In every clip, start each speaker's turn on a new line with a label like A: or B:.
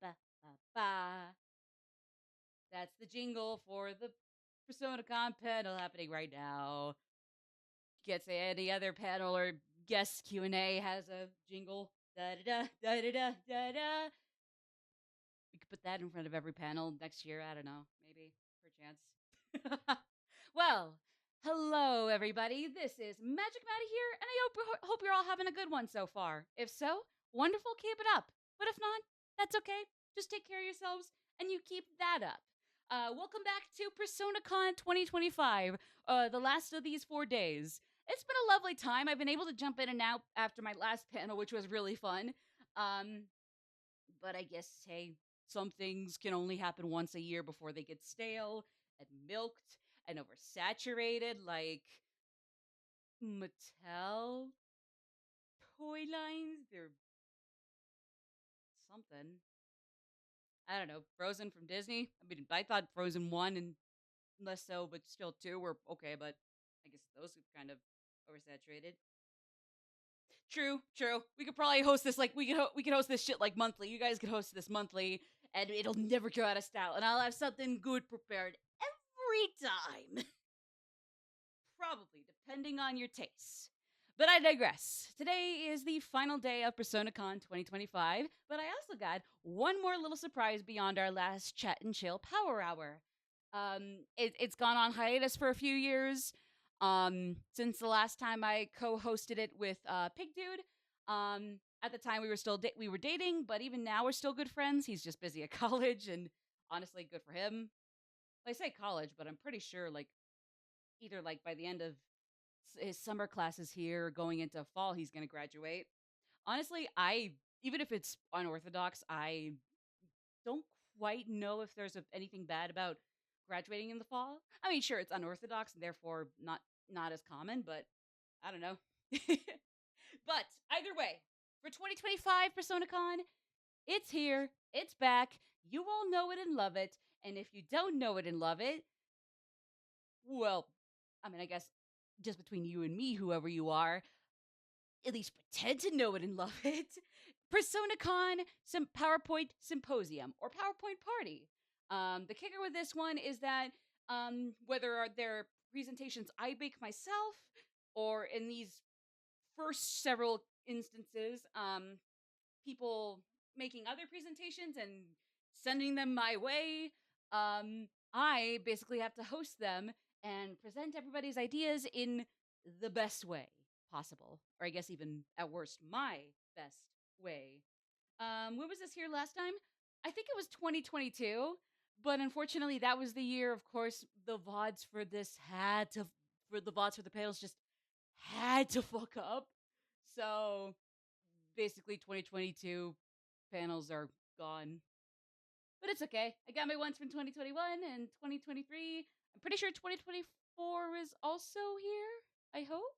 A: Ba-da-ba-ba-ba. That's the jingle for the PersonaCon panel happening right now. Can't say any other panel or guest Q&A has a jingle. Da-da-da, da-da-da, da-da. We could put that in front of every panel next year. I don't know. Maybe. Perchance. Well, hello, everybody. This is Magic Maddie here, and I hope you're all having a good one so far. If so, wonderful, keep it up. But if not, that's okay. Just take care of yourselves, and you keep that up. Welcome back to PersonaCon 2025, the last of these 4 days. It's been a lovely time. I've been able to jump in and out after my last panel, which was really fun. But I guess, hey, some things can only happen once a year before they get stale and milked and oversaturated, like Mattel toy lines. They're something. I don't know. Frozen from Disney. I mean, I thought Frozen 1 and less so, but still 2 were okay, but I guess those are kind of oversaturated. True. We could probably host this like we could host this shit like monthly. You guys could host this monthly, and it'll never go out of style. And I'll have something good prepared every time. Probably, depending on your tastes. But I digress. Today is the final day of PersonaCon 2025, but I also got one more little surprise beyond our last chat and chill power hour. It's gone on hiatus for a few years. Since the last time I co-hosted it with Pig Dude. At the time we were dating, but even now we're still good friends. He's just busy at college, and honestly, good for him. I say college, but I'm pretty sure either by the end of his summer classes here, going into fall, he's gonna graduate. Honestly, even if it's unorthodox, I don't quite know if there's anything bad about graduating in the fall. I mean, sure, it's unorthodox and therefore not as common, but I don't know. But either way, for 2025 PersonaCon, it's here, it's back. You all know it and love it, and if you don't know it and love it, well, I mean, I guess just between you and me, whoever you are, at least pretend to know it and love it. PersonaCon PowerPoint Symposium or PowerPoint Party. The kicker with this one is that whether they're presentations I make myself or in these first several instances, people making other presentations and sending them my way, I basically have to host them and present everybody's ideas in the best way possible, or I guess even at worst, my best way. When was this here last time? I think it was 2022, but unfortunately, that was the year. Of course, the VODs for the VODs for the panels just had to fuck up. So basically, 2022 panels are gone. But it's okay. I got my ones from 2021 and 2023. I'm pretty sure 2024 is also here, I hope.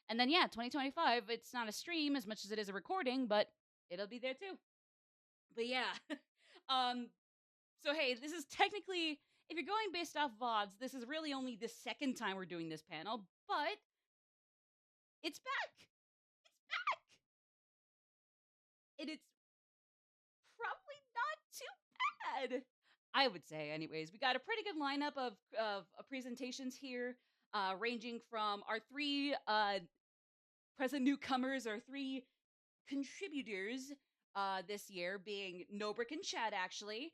A: And then, yeah, 2025, it's not a stream as much as it is a recording, but it'll be there too. But yeah. So, hey, this is technically, if you're going based off VODs, this is really only the second time we're doing this panel, but it's back. It's back. And it's probably not too bad, I would say. Anyways, we got a pretty good lineup of presentations here, ranging from our three present newcomers, our three contributors this year, being Nobrick and Chad, actually,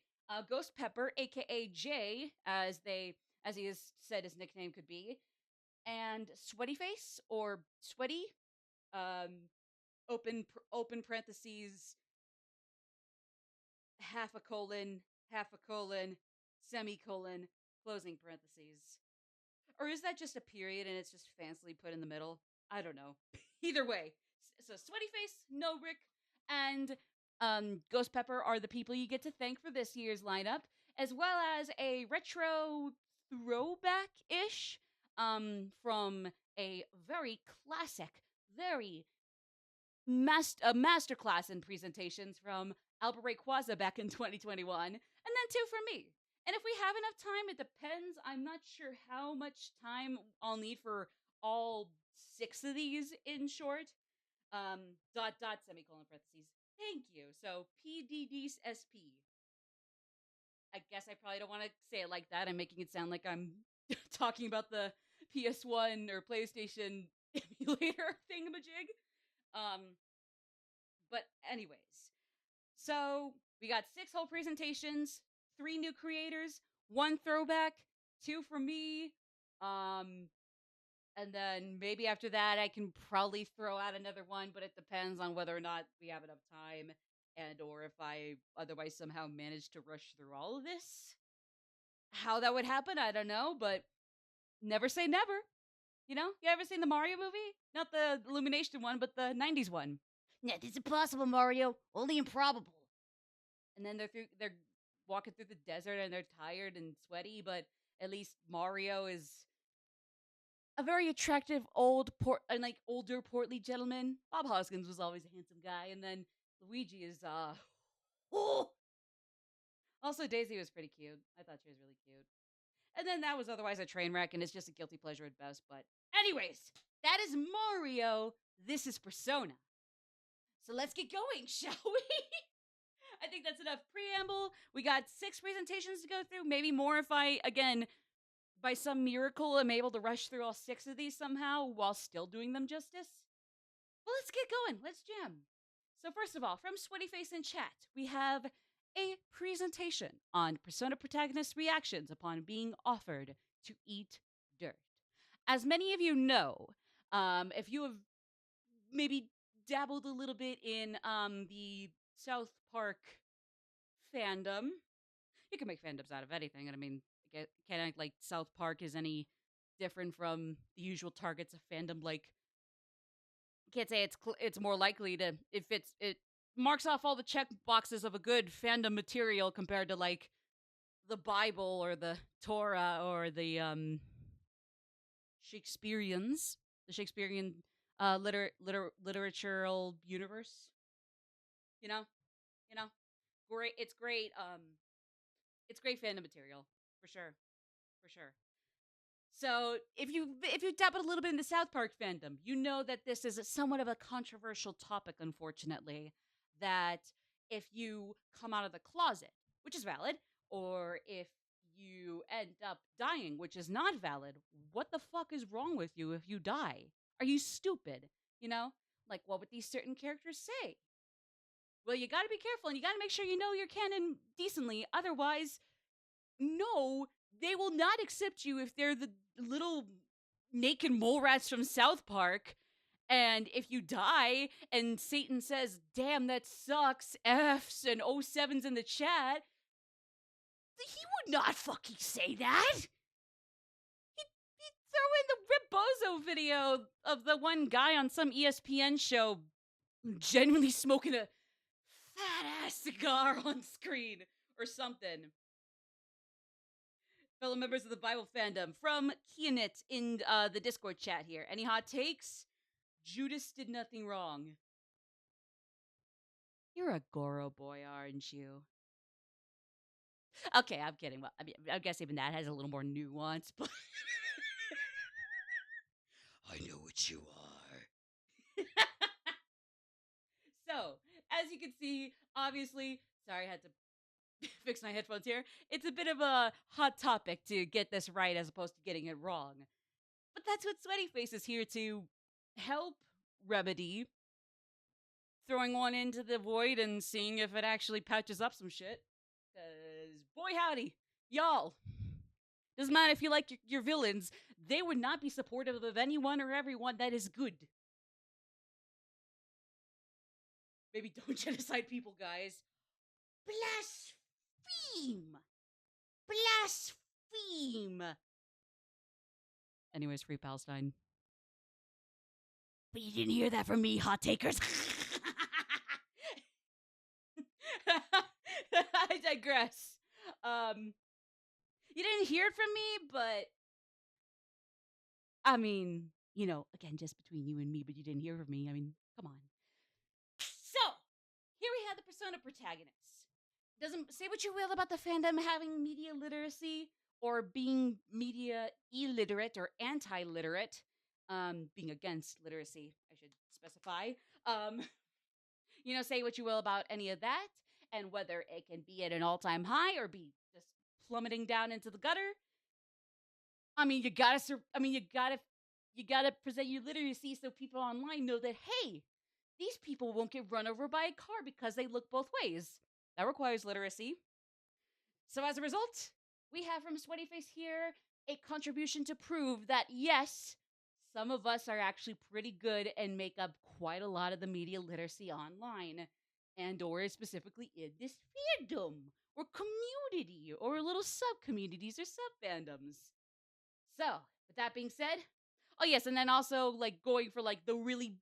A: Ghost Pepper, aka Jay, as he has said his nickname could be, and Sweaty Face or Sweaty, open parentheses, half a colon, semicolon, closing parentheses. Or is that just a period and it's just fancily put in the middle? I don't know. Either way. So Sweaty Face, Nobrick, and Ghost Pepper are the people you get to thank for this year's lineup, as well as a retro throwback-ish from a very classic, very masterclass in presentations from Albert Rayquaza back in 2021, and then 2 from me. And if we have enough time, it depends. I'm not sure how much time I'll need for all 6 of these in short. Dot dot semicolon parentheses. Thank you. So PDDSP. I guess I probably don't want to say it like that. I'm making it sound like I'm talking about the PS1 or PlayStation emulator thingamajig. Um, but anyways, so we got 6 whole presentations, 3 new creators, 1 throwback, 2 for me. And then maybe after that, I can probably throw out another one, but it depends on whether or not we have enough time and or if I otherwise somehow manage to rush through all of this. How that would happen, I don't know, but never say never. You know, you ever seen the Mario movie? Not the Illumination one, but the '90s one. Yeah, it's impossible, Mario. Only improbable. And then they're walking through the desert and they're tired and sweaty, but at least Mario is a very attractive older portly gentleman. Bob Hoskins was always a handsome guy, and then Luigi is oh. Also Daisy was pretty cute. I thought she was really cute. And then that was otherwise a train wreck, and it's just a guilty pleasure at best. But anyways, that is Mario. This is Persona. So let's get going, shall we? I think that's enough preamble. We got 6 presentations to go through, maybe more if I, again, by some miracle, am able to rush through all 6 of these somehow while still doing them justice. Well, let's get going. Let's jam. So first of all, from Sweaty Face in chat, we have a presentation on Persona protagonist reactions upon being offered to eat dirt. As many of you know, if you have maybe dabbled a little bit in the South Park fandom, you can make fandoms out of anything. And I mean, can like South Park is any different from the usual targets of fandom? Like, can't say it's more likely to if it marks off all the check boxes of a good fandom material compared to like the Bible or the Torah or the Shakespeareans, the Shakespearean literatural universe. You know, you know, great. It's great fandom material for sure, for sure. So if you dabbled a little bit in the South Park fandom, you know that this is somewhat of a controversial topic, unfortunately. That if you come out of the closet, which is valid, or if you end up dying, which is not valid, what the fuck is wrong with you if you die? Are you stupid? You know? Like, what would these certain characters say? Well, you gotta be careful and you gotta make sure you know your canon decently. Otherwise, no, they will not accept you if they're the little naked mole rats from South Park. And if you die and Satan says, damn, that sucks, F's and 07s in the chat, he would not fucking say that. He'd throw in the Rip Bozo video of the one guy on some ESPN show genuinely smoking a fat ass cigar on screen or something. Fellow members of the Bible fandom, from Kianit in the Discord chat here. Any hot takes? Judas did nothing wrong. You're a Goro boy, aren't you? Okay, I'm kidding. Well, I mean, I guess even that has a little more nuance, but I know what you are. So, as you can see, obviously, sorry, I had to fix my headphones here. It's a bit of a hot topic to get this right as opposed to getting it wrong. But that's what Sweaty Face is here to help remedy. Throwing one into the void and seeing if it actually patches up some shit. Because, boy howdy, y'all. Doesn't matter if you like your villains, they would not be supportive of anyone or everyone that is good. Maybe don't genocide people, guys. Blaspheme! Blaspheme! Anyways, free Palestine. But you didn't hear that from me, hot takers. I digress. You didn't hear it from me, but I mean, you know, again, just between you and me, but you didn't hear from me. I mean, come on. So, here we have the Persona protagonists. Doesn't say what you will about the fandom having media literacy or being media illiterate or anti-literate, being against literacy, I should specify. Um, say what you will about any of that, and whether it can be at an all-time high or be just plummeting down into the gutter. I mean, you gotta present your literacy so people online know that, hey, these people won't get run over by a car because they look both ways. That requires literacy. So as a result, we have from Sweaty Face here a contribution to prove that yes, some of us are actually pretty good and make up quite a lot of the media literacy online, and or specifically in this fandom or community or little sub communities or sub fandoms. So, with that being said, oh yes, and then also like going for like the really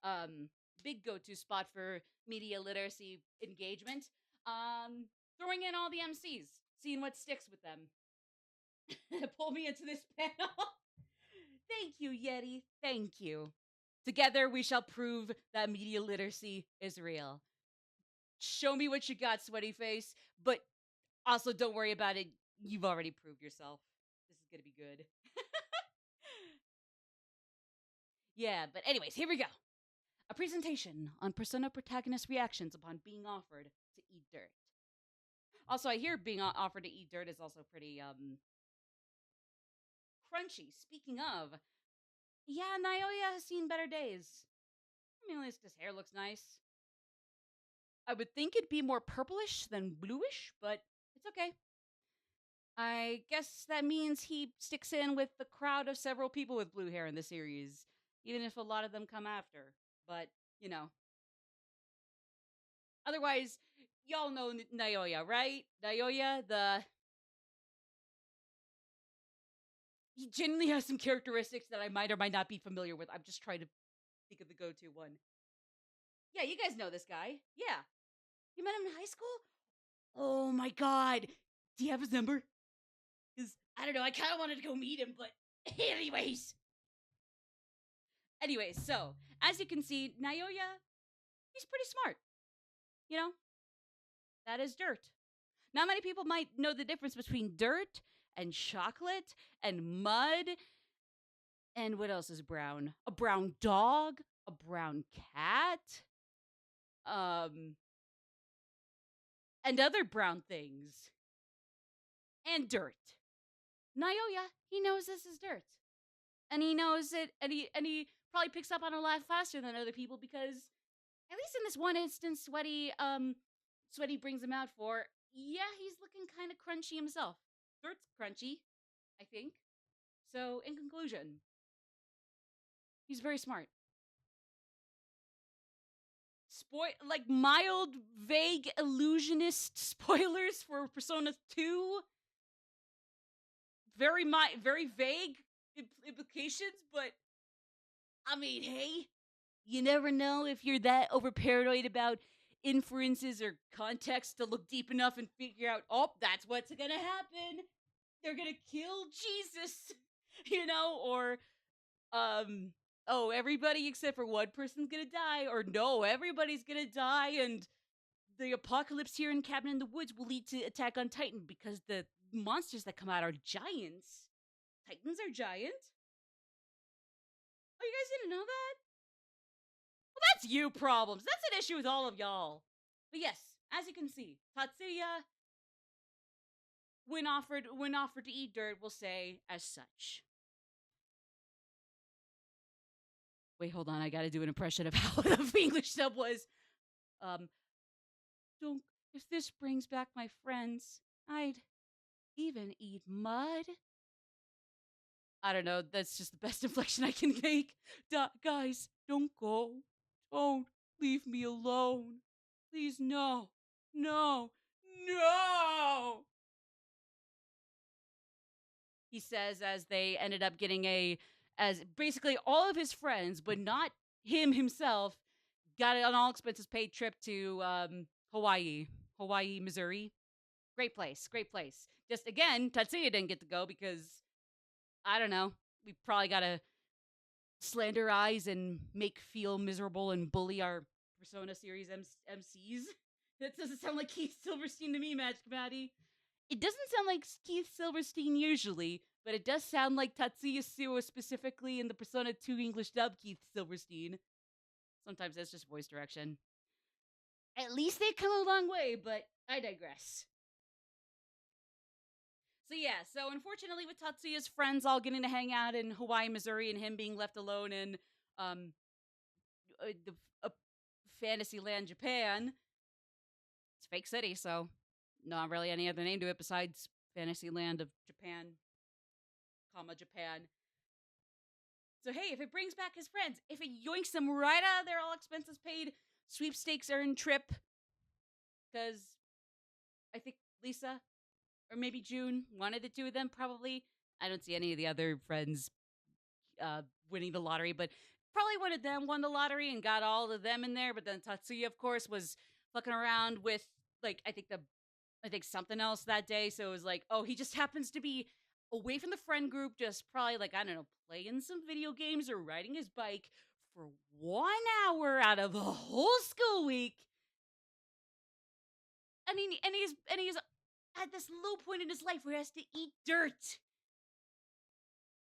A: um big go-to spot for media literacy engagement. Um Throwing in all the MCs, seeing what sticks with them. Pull me into this panel. Thank you, Yeti. Thank you. Together we shall prove that media literacy is real. Show me what you got, Sweaty Face, but also don't worry about it. You've already proved yourself. This is gonna be good. Yeah, but anyways, here we go. A presentation on Persona protagonist reactions upon being offered to eat dirt. Also, I hear being offered to eat dirt is also pretty crunchy. Speaking of, yeah, Naoya has seen better days. I mean, at least his hair looks nice. I would think it'd be more purplish than bluish, but it's okay. I guess that means he sticks in with the crowd of several people with blue hair in the series, even if a lot of them come after. But, you know. Otherwise, y'all know Naoya, right? Naoya, he genuinely has some characteristics that I might or might not be familiar with. I'm just trying to think of the go-to one. Yeah, you guys know this guy. Yeah. You met him in high school? Oh my god. Do you have his number? Because, I don't know, I kind of wanted to go meet him, but anyways. Anyways, so, as you can see, Naoya, he's pretty smart. You know? That is dirt. Not many people might know the difference between dirt and chocolate and mud. And what else is brown? A brown dog, a brown cat, um, and other brown things. And dirt. Naoya, he knows this is dirt. And he knows it, and he probably picks up on it a lot faster than other people because, at least in this one instance, Sweaty brings him out for, yeah, he's looking kind of crunchy himself. Dirt's crunchy, I think. So, in conclusion, he's very smart. Like mild, vague, illusionist spoilers for Persona 2. Very vague implications, but I mean, hey, you never know if you're that over paranoid about inferences or context to look deep enough and figure out, oh, that's what's gonna happen. They're gonna kill Jesus, or oh, everybody except for one person's gonna die, or no, everybody's gonna die, and the apocalypse here in Cabin in the Woods will lead to Attack on Titan because the monsters that come out are giants. Titans are giant. Oh, you guys didn't know that? Well, that's you problems. That's an issue with all of y'all. But yes, as you can see, Tatsuya, when offered to eat dirt, will say as such. Wait, hold on. I gotta do an impression of how the English sub was. Don't. If this brings back my friends, I'd even eat mud. I don't know. That's just the best inflection I can make. Guys, don't go. Don't leave me alone. Please, no. No. No! He says as they ended up getting as basically all of his friends, but not him himself, got an all expenses paid trip to Hawaii, Missouri. Great place, great place. Just again, Tatsuya didn't get to go because I don't know. We probably gotta slander eyes and make feel miserable and bully our Persona series MCs. That doesn't sound like Keith Silverstein to me, Magic Maddie. It doesn't sound like Keith Silverstein usually, but it does sound like Tatsuya Suo specifically in the Persona 2 English dub Keith Silverstein. Sometimes it's just voice direction. At least they've come a long way, but I digress. So yeah, so unfortunately with Tatsuya's friends all getting to hang out in Hawaii, Missouri, and him being left alone in um the Fantasyland, Japan. It's fake city, so not really any other name to it besides Fantasyland of Japan, comma Japan. So hey, if it brings back his friends, if it yoinks them right out of their all expenses paid sweepstakes earned trip, because I think Lisa or maybe June, one of the two of them probably. I don't see any of the other friends winning the lottery, but probably one of them won the lottery and got all of them in there. But then Tatsuya, of course, was fucking around with like I think something else that day. So it was like, oh, he just happens to be away from the friend group, just probably like I don't know, playing some video games or riding his bike for 1 hour out of a whole school week. And he's at this low point in his life where he has to eat dirt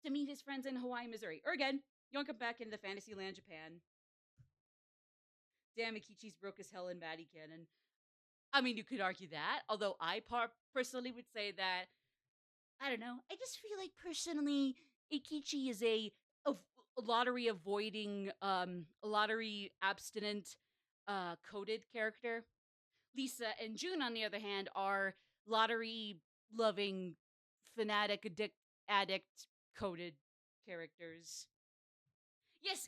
A: to meet his friends in Hawaii, Missouri. Or again, yoink him back into Fantasyland, Japan. Damn, Ikichi's broke as hell in Maddie Cannon. I mean, you could argue that, although I personally would say that, I don't know, I just feel like personally, Ikichi is a lottery avoiding, lottery abstinent, coded character. Lisa and June, on the other hand, are lottery loving, fanatic, addict coded characters. Yes,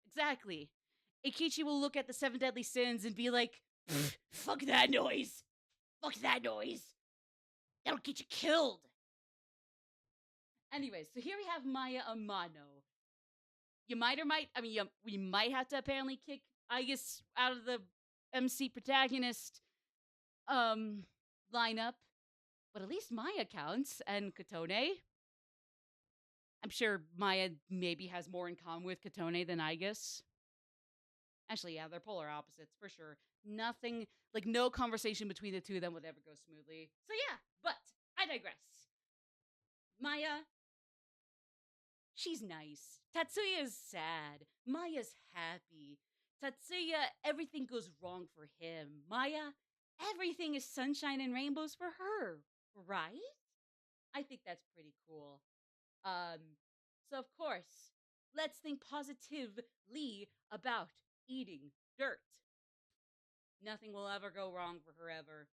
A: exactly. Ikichi will look at the seven deadly sins and be like, fuck that noise. Fuck that noise. That'll get you killed. Anyway, so here we have Maya Amano. You might or might, I mean, we might have to apparently kick, I guess, out of the MC protagonist lineup, but at least Maya counts, and Kotone. I'm sure Maya maybe has more in common with Kotone than Igus. Actually, yeah, they're polar opposites for sure. Nothing, like no conversation between the two of them would ever go smoothly. So yeah, but I digress. Maya, she's nice. Tatsuya is sad. Maya's happy. Tatsuya, everything goes wrong for him. Maya, everything is sunshine and rainbows for her, right? I think that's pretty cool. So of course, let's think positively about eating dirt. Nothing will ever go wrong for her ever.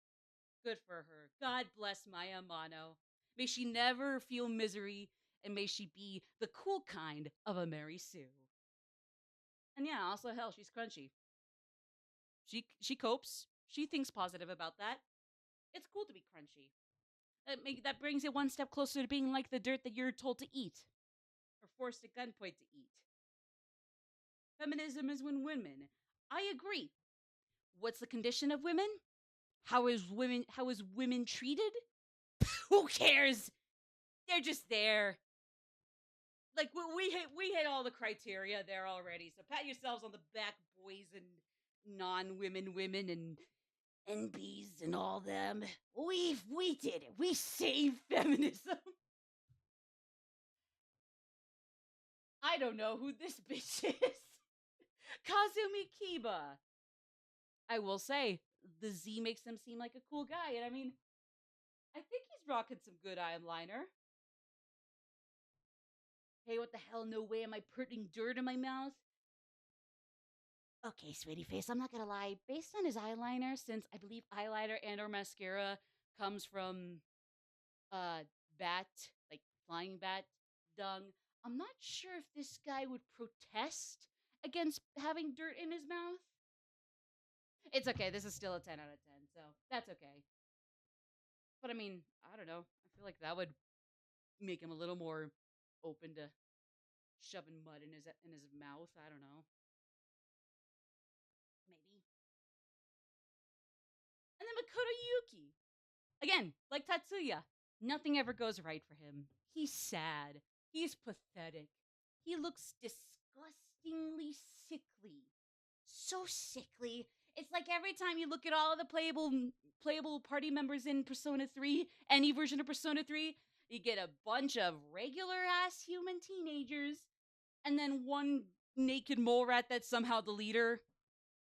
A: Good for her. God bless Maya Amano. May she never feel misery, and may she be the cool kind of a Mary Sue. And yeah, also hell, she's crunchy. She copes. She thinks positive about that. It's cool to be crunchy. That brings it one step closer to being like the dirt that you're told to eat, or forced at gunpoint to eat. Feminism is when women. I agree. What's the condition of women? How is women treated? Who cares? They're just there. Like we hit all the criteria there already. So pat yourselves on the back, boys and non-women women and bees and all them. We did it. We saved feminism. I don't know who this bitch is. Kazumi Kiba. I will say, the Z makes him seem like a cool guy, and I mean, I think he's rocking some good eyeliner. Hey, what the hell? No way am I putting dirt in my mouth. Okay, sweetie face, I'm not gonna lie. Based on his eyeliner, since I believe eyeliner and or mascara comes from bat, like flying bat dung, I'm not sure if this guy would protest against having dirt in his mouth. It's okay. This is still a 10 out of 10, so that's okay. But I mean, I don't know. I feel like that would make him a little more open to shoving mud in his mouth. I don't know. Maybe. And then Makoto Yuki. Again, like Tatsuya, nothing ever goes right for him. He's sad. He's pathetic. He looks disgustingly sickly. So sickly. It's like every time you look at all of the playable party members in Persona 3, any version of Persona 3, you get a bunch of regular ass human teenagers and then one naked mole rat that's somehow the leader.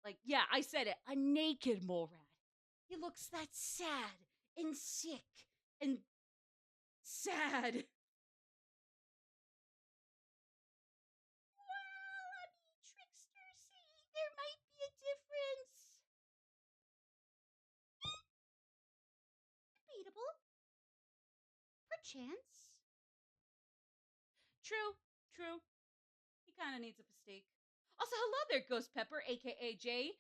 A: Like, yeah, I said it. A naked mole rat. He looks that sad and sick and sad. Well, I mean, trickster, see, there might be a difference. Debatable. Perchance. True, true. He kind of needs a mistake. Also, hello there, Ghost Pepper, aka Jay.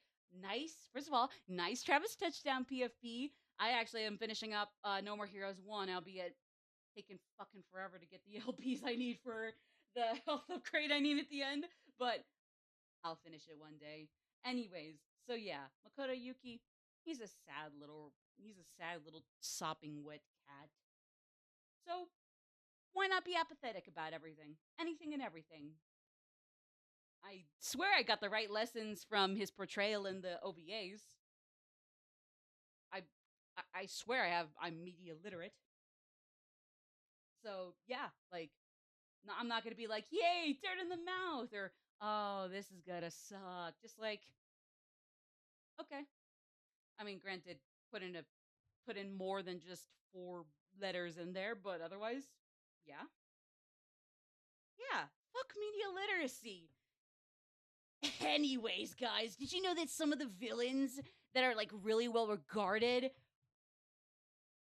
A: Nice. First of all, nice Travis touchdown PFP. I actually am finishing up No More Heroes 1, albeit taking fucking forever to get the LPs I need for the health upgrade I need at the end, but I'll finish it one day. Anyways, so yeah, Makoto Yuki, he's a sad little sopping wet cat. So why not be apathetic about everything? Anything and everything. I swear I got the right lessons from his portrayal in the OVAs. I I swear I'm media literate. So yeah, like no, I'm not gonna be like, yay, dirt in the mouth, or oh, this is gonna suck. Just like, okay. I mean, granted, put in a put in more than just 4 letters in there, but otherwise, yeah. Yeah. Fuck media literacy. Anyways, guys, did you know that some of the villains that are like really well regarded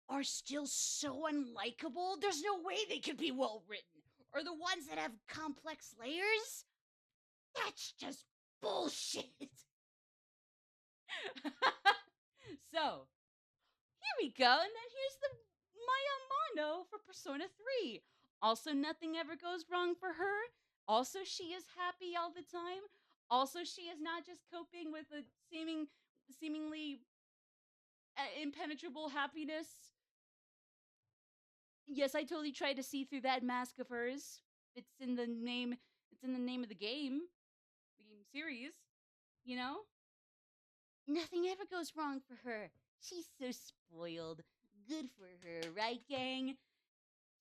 A: are still so unlikable? There's no way they could be well written. Or the ones that have complex layers? That's just bullshit. So, here we go, and then here's the Maya Mono for Persona 3. Also, nothing ever goes wrong for her. Also, she is happy all the time. Also, she is not just coping with a seemingly impenetrable happiness. Yes, I totally tried to see through that mask of hers. It's in the name. It's in the name of the game series. You know, nothing ever goes wrong for her. She's so spoiled. Good for her, right, gang?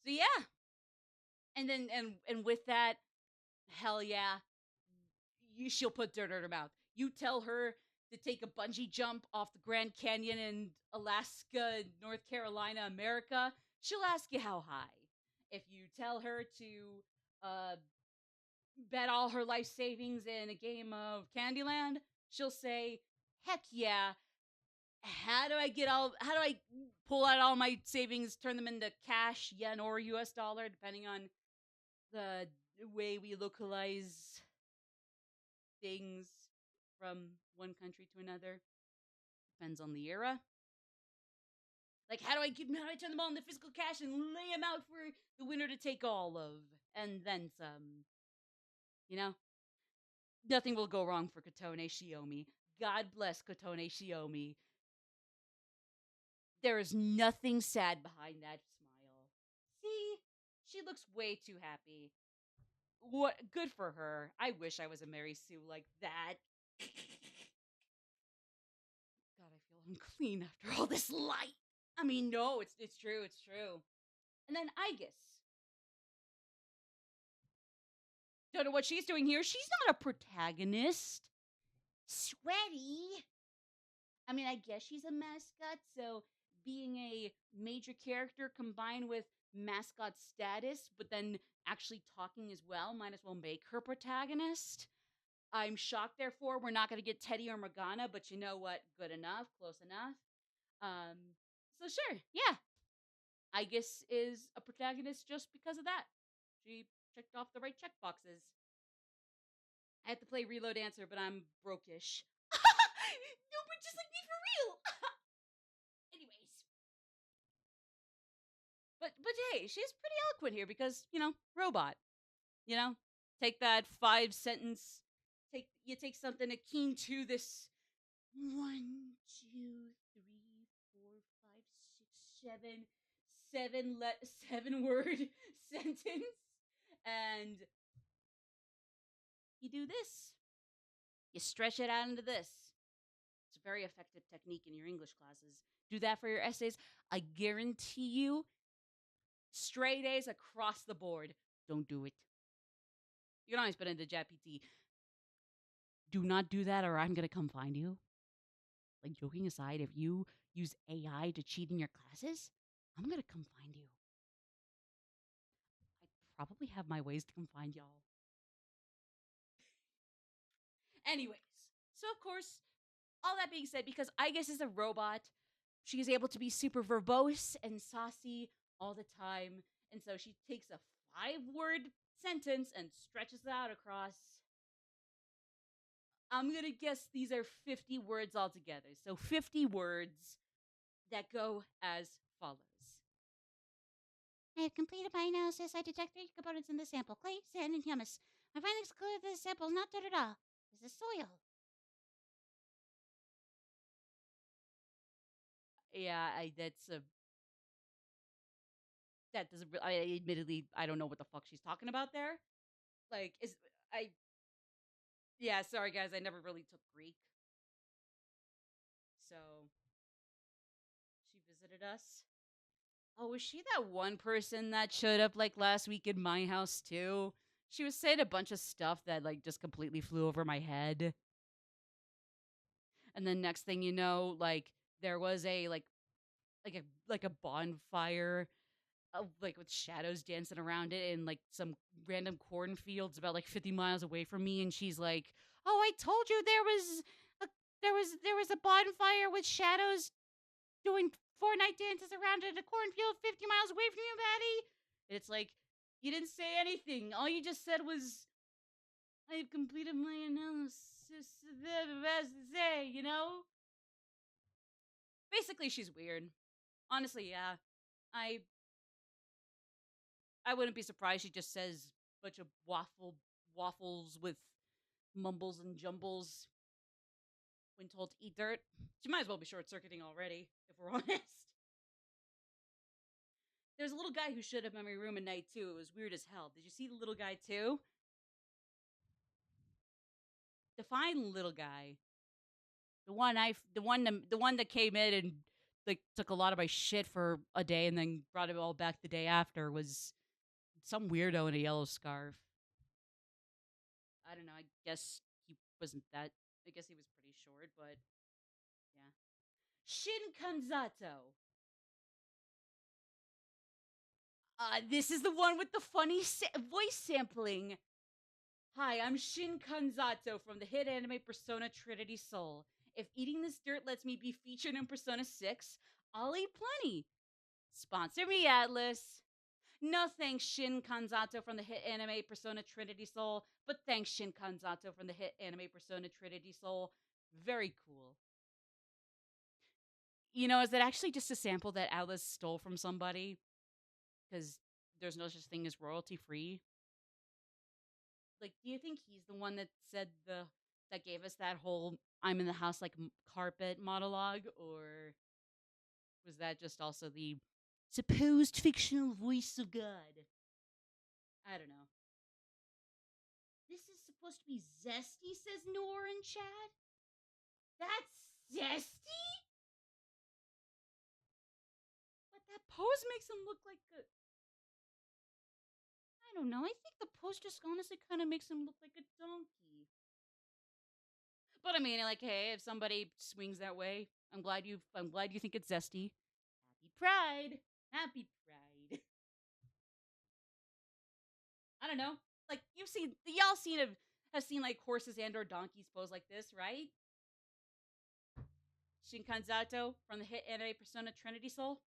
A: So yeah, and then and with that, hell yeah, she'll put dirt in her mouth. You tell her to take a bungee jump off the Grand Canyon in Alaska, North Carolina, America, she'll ask you how high. If you tell her to bet all her life savings in a game of Candyland, she'll say, "Heck yeah! How do I pull out all my savings, turn them into cash, yen, or US dollar, depending on the way we localize things from one country to another? Depends on the era. Like, how do I turn them all into physical cash and lay them out for the winner to take all of? And then some. You know? Nothing will go wrong for Kotone Shiomi. God bless Kotone Shiomi. There is nothing sad behind that smile. See? She looks way too happy. What good for her. I wish I was a Mary Sue like that. God, I feel unclean after all this light. I mean, no, it's true, it's true. And then Aegis. Don't know what she's doing here. She's not a protagonist. Sweaty. I mean, I guess she's a mascot, so being a major character combined with mascot status, but then actually talking as well, might as well make her protagonist. I'm shocked, therefore, we're not going to get Teddy or Morgana, but you know what? Good enough, close enough. So sure, yeah. Aegis is a protagonist just because of that. She checked off the right check boxes. I have to play Reload Answer, but I'm brokish. No, but just like me for real. Anyways, but hey, she's pretty eloquent here because robot. You know, take that 5 sentence. Take something akin to this 1, 2, 3, 4, 5, 6, 7 sentence, and you do this. You stretch it out into this. It's a very effective technique in your English classes. Do that for your essays. I guarantee you, straight A's across the board. Don't do it. You can always put into ChatGPT. Do not do that, or I'm gonna come find you. Like, joking aside, if you use AI to cheat in your classes, I'm gonna come find you. I probably have my ways to come find y'all. Anyways, so of course, all that being said, because I guess is a robot, she is able to be super verbose and saucy all the time. And so she takes a 5-word sentence and stretches it out across. I'm going to guess these are 50 words altogether. So 50 words that go as follows. I have completed my analysis. I detect 3 components in the sample: clay, sand, and humus. My findings conclude that the sample is not dirt at all. This is soil. Yeah, that doesn't. I admittedly, I don't know what the fuck she's talking about there. Like, is I? Yeah, sorry guys, I never really took Greek, so she visited us. Oh, was she that one person that showed up like last week in my house too? She was saying a bunch of stuff that like just completely flew over my head. And then next thing you know, like there was a like a bonfire like with shadows dancing around it in like some random cornfields about like 50 miles away from me, and she's like, "Oh, I told you a there was a bonfire with shadows doing 4 night dances around in a cornfield 50 miles away from you, Maddie." And it's like, you didn't say anything. All you just said was, "I've completed my analysis." You know? Basically, she's weird. Honestly, yeah. I I wouldn't be surprised she just says a bunch of waffles with mumbles and jumbles when told to eat dirt. She might as well be short circuiting already, if we're honest. There's a little guy who showed up in my room at night too. It was weird as hell. Did you see the little guy too? Define little guy. The one that came in and like took a lot of my shit for a day and then brought it all back the day after was some weirdo in a yellow scarf. I don't know. I guess he wasn't that. I guess he was pretty short, but yeah. Shin Kanzato. This is the one with the funny voice sampling. Hi, I'm Shin Kanzato from the hit anime Persona Trinity Soul. If eating this dirt lets me be featured in Persona 6, I'll eat plenty. Sponsor me, Atlas. No thanks, Shin Kanzato from the hit anime Persona Trinity Soul, but thanks, Shin Kanzato from the hit anime Persona Trinity Soul. Very cool. Is that actually just a sample that Atlas stole from somebody? Because there's no such thing as royalty free. Like, do you think he's the one that said that gave us that whole "I'm in the house like carpet" monologue, or was that just also the supposed fictional voice of God? I don't know. This is supposed to be zesty, says Noor in chat. That's zesty? But that pose makes him look like a. I don't know. I think the pose just honestly kind of makes him look like a donkey. But I mean, like, hey, if somebody swings that way, I'm glad you think it's zesty. Happy Pride. Happy Pride. I don't know. Like, have seen like horses and or donkeys pose like this, right? Shinkanzato from the hit anime Persona Trinity Soul.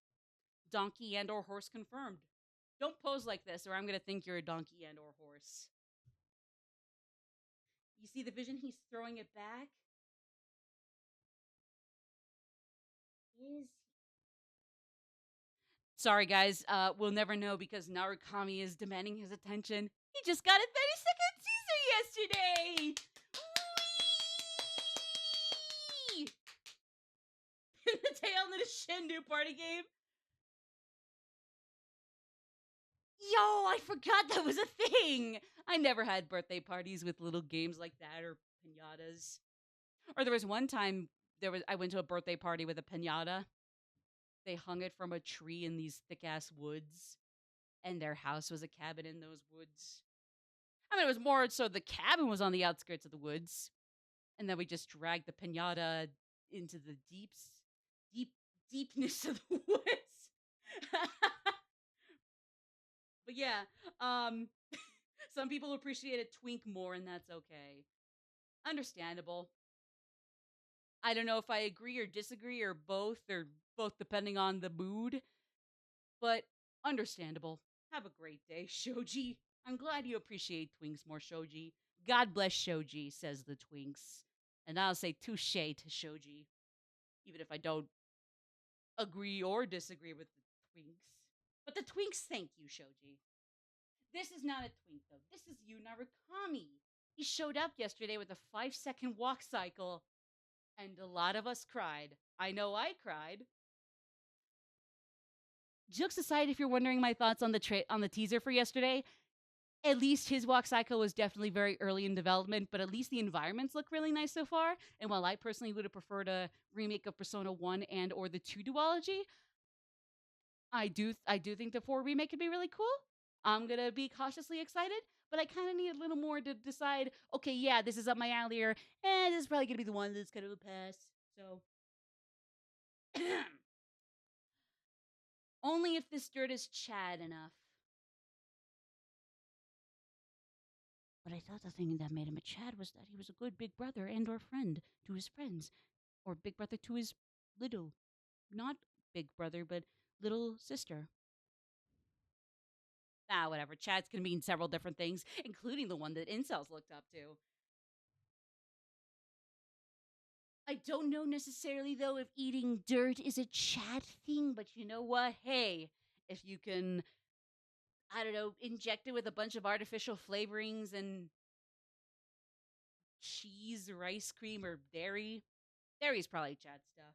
A: Donkey and or horse confirmed. Don't pose like this, or I'm gonna think you're a donkey and or horse. You see the vision? He's throwing it back. Is Sorry, guys. We'll never know because Narukami is demanding his attention. He just got a 30-second teaser yesterday. Whee! In the tail of the Shindu party game. Yo, I forgot that was a thing. I never had birthday parties with little games like that or pinatas. Or there was one time I went to a birthday party with a pinata. They hung it from a tree in these thick ass woods, and their house was a cabin in those woods. I mean, it was more so the cabin was on the outskirts of the woods, And then we just drag the pinata into the deep, deepness of the woods. But yeah, um, some people appreciate a twink more, and that's okay. Understandable. I don't know if I agree or disagree or both depending on the mood, but understandable. Have a great day, Shoji. I'm glad you appreciate twinks more, Shoji. God bless Shoji, says the twinks. And I'll say touche to Shoji, even if I don't agree or disagree with the twinks. But the twinks thank you, Shoji. This is not a twink, though. This is Yu Narukami. He showed up yesterday with a 5-second walk cycle, and a lot of us cried. I know I cried. Jokes aside, if you're wondering my thoughts on the teaser for yesterday, at least his walk cycle was definitely very early in development, but at least the environments look really nice so far. And while I personally would have preferred a remake of Persona 1 and or the 2 duology, I do think the 4 remake could be really cool. I'm going to be cautiously excited, but I kind of need a little more to decide, okay, yeah, this is up my alley, or this is probably going to be the one that's kind of a pass. So only if this dirt is Chad enough. But I thought the thing that made him a Chad was that he was a good big brother and or friend to his friends. Or big brother to his little, not big brother, but little sister. Ah, whatever. Chad's can mean several different things, including the one that incels looked up to. I don't know necessarily, though, if eating dirt is a Chad thing, but you know what? Hey, if you can, I don't know, inject it with a bunch of artificial flavorings and cheese or ice cream or dairy, dairy's probably Chad stuff.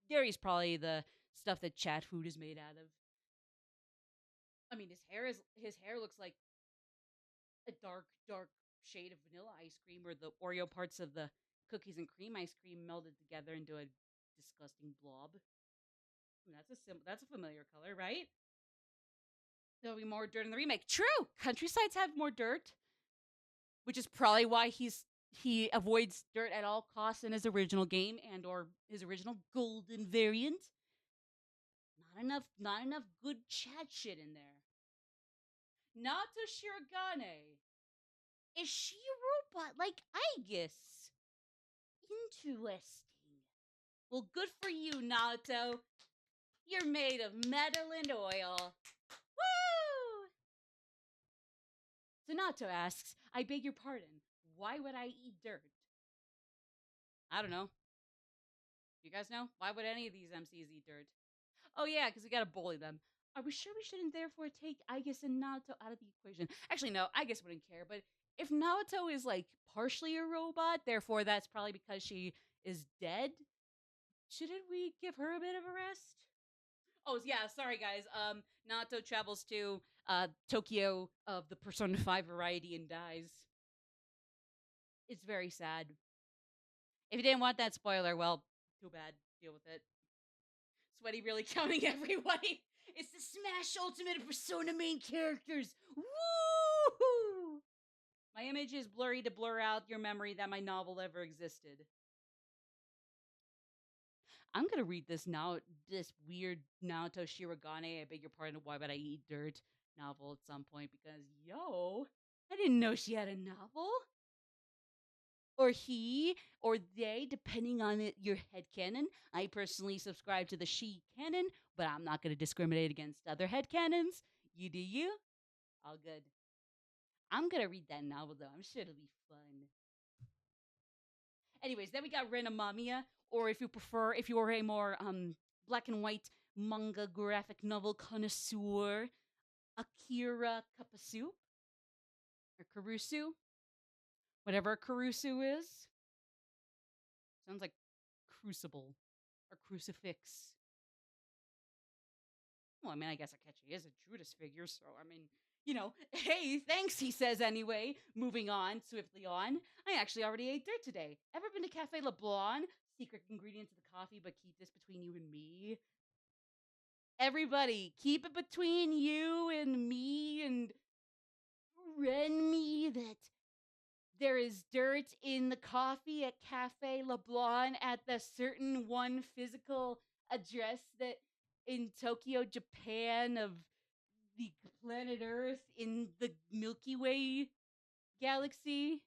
A: Dairy's probably the stuff that Chad food is made out of. I mean, his hair looks like a dark shade of vanilla ice cream, or the Oreo parts of the cookies and cream ice cream melded together into a disgusting blob. I mean, that's a familiar color, right? There'll be more dirt in the remake. True, countrysides have more dirt, which is probably why he avoids dirt at all costs in his original game and or his original golden variant. Not enough good chat shit in there. Nato Shirogane. Is she a robot like Aegis? Interesting. Well, good for you, Naruto. You're made of metal and oil. Woo! So Naruto asks, I beg your pardon, why would I eat dirt? I don't know. You guys know? Why would any of these MCs eat dirt? Oh yeah, because we gotta bully them. Are we sure we shouldn't therefore take Aegis and Naruto out of the equation? Actually, no, Aegis wouldn't care, but if Naruto is like partially a robot, therefore that's probably because she is dead, shouldn't we give her a bit of a rest? Oh yeah, sorry guys. Naruto travels to Tokyo of the Persona 5 variety and dies. It's very sad. If you didn't want that spoiler, well, too bad. Deal with it. Sweaty really counting everybody. It's the Smash Ultimate Persona main characters. Woo! My image is blurry to blur out your memory that my novel ever existed. I'm gonna read this now. This weird Naoto Shirogane, I beg your pardon, why would I eat dirt novel at some point, because yo, I didn't know she had a novel. Or he, or they, depending on your head canon. I personally subscribe to the she canon, but I'm not gonna discriminate against other head canons. You do you. All good. I'm gonna read that novel though. I'm sure it'll be fun. Anyways, then we got Renamamia, or if you prefer, if you're a more black and white manga graphic novel connoisseur, Akira Kapasu or Karusu, whatever Karusu is. Sounds like crucible or crucifix. Well, I mean, I guess Akechi is a Judas figure, so I mean, hey, thanks, he says anyway. Moving on, swiftly on. I actually already ate dirt today. Ever been to Cafe LeBlanc? Secret ingredient to the coffee, but keep this between you and me. Everybody, keep it between you and me and Renmi that There is dirt in the coffee at Cafe Leblanc at the certain one physical address that in Tokyo, Japan, of the planet Earth in the Milky Way galaxy.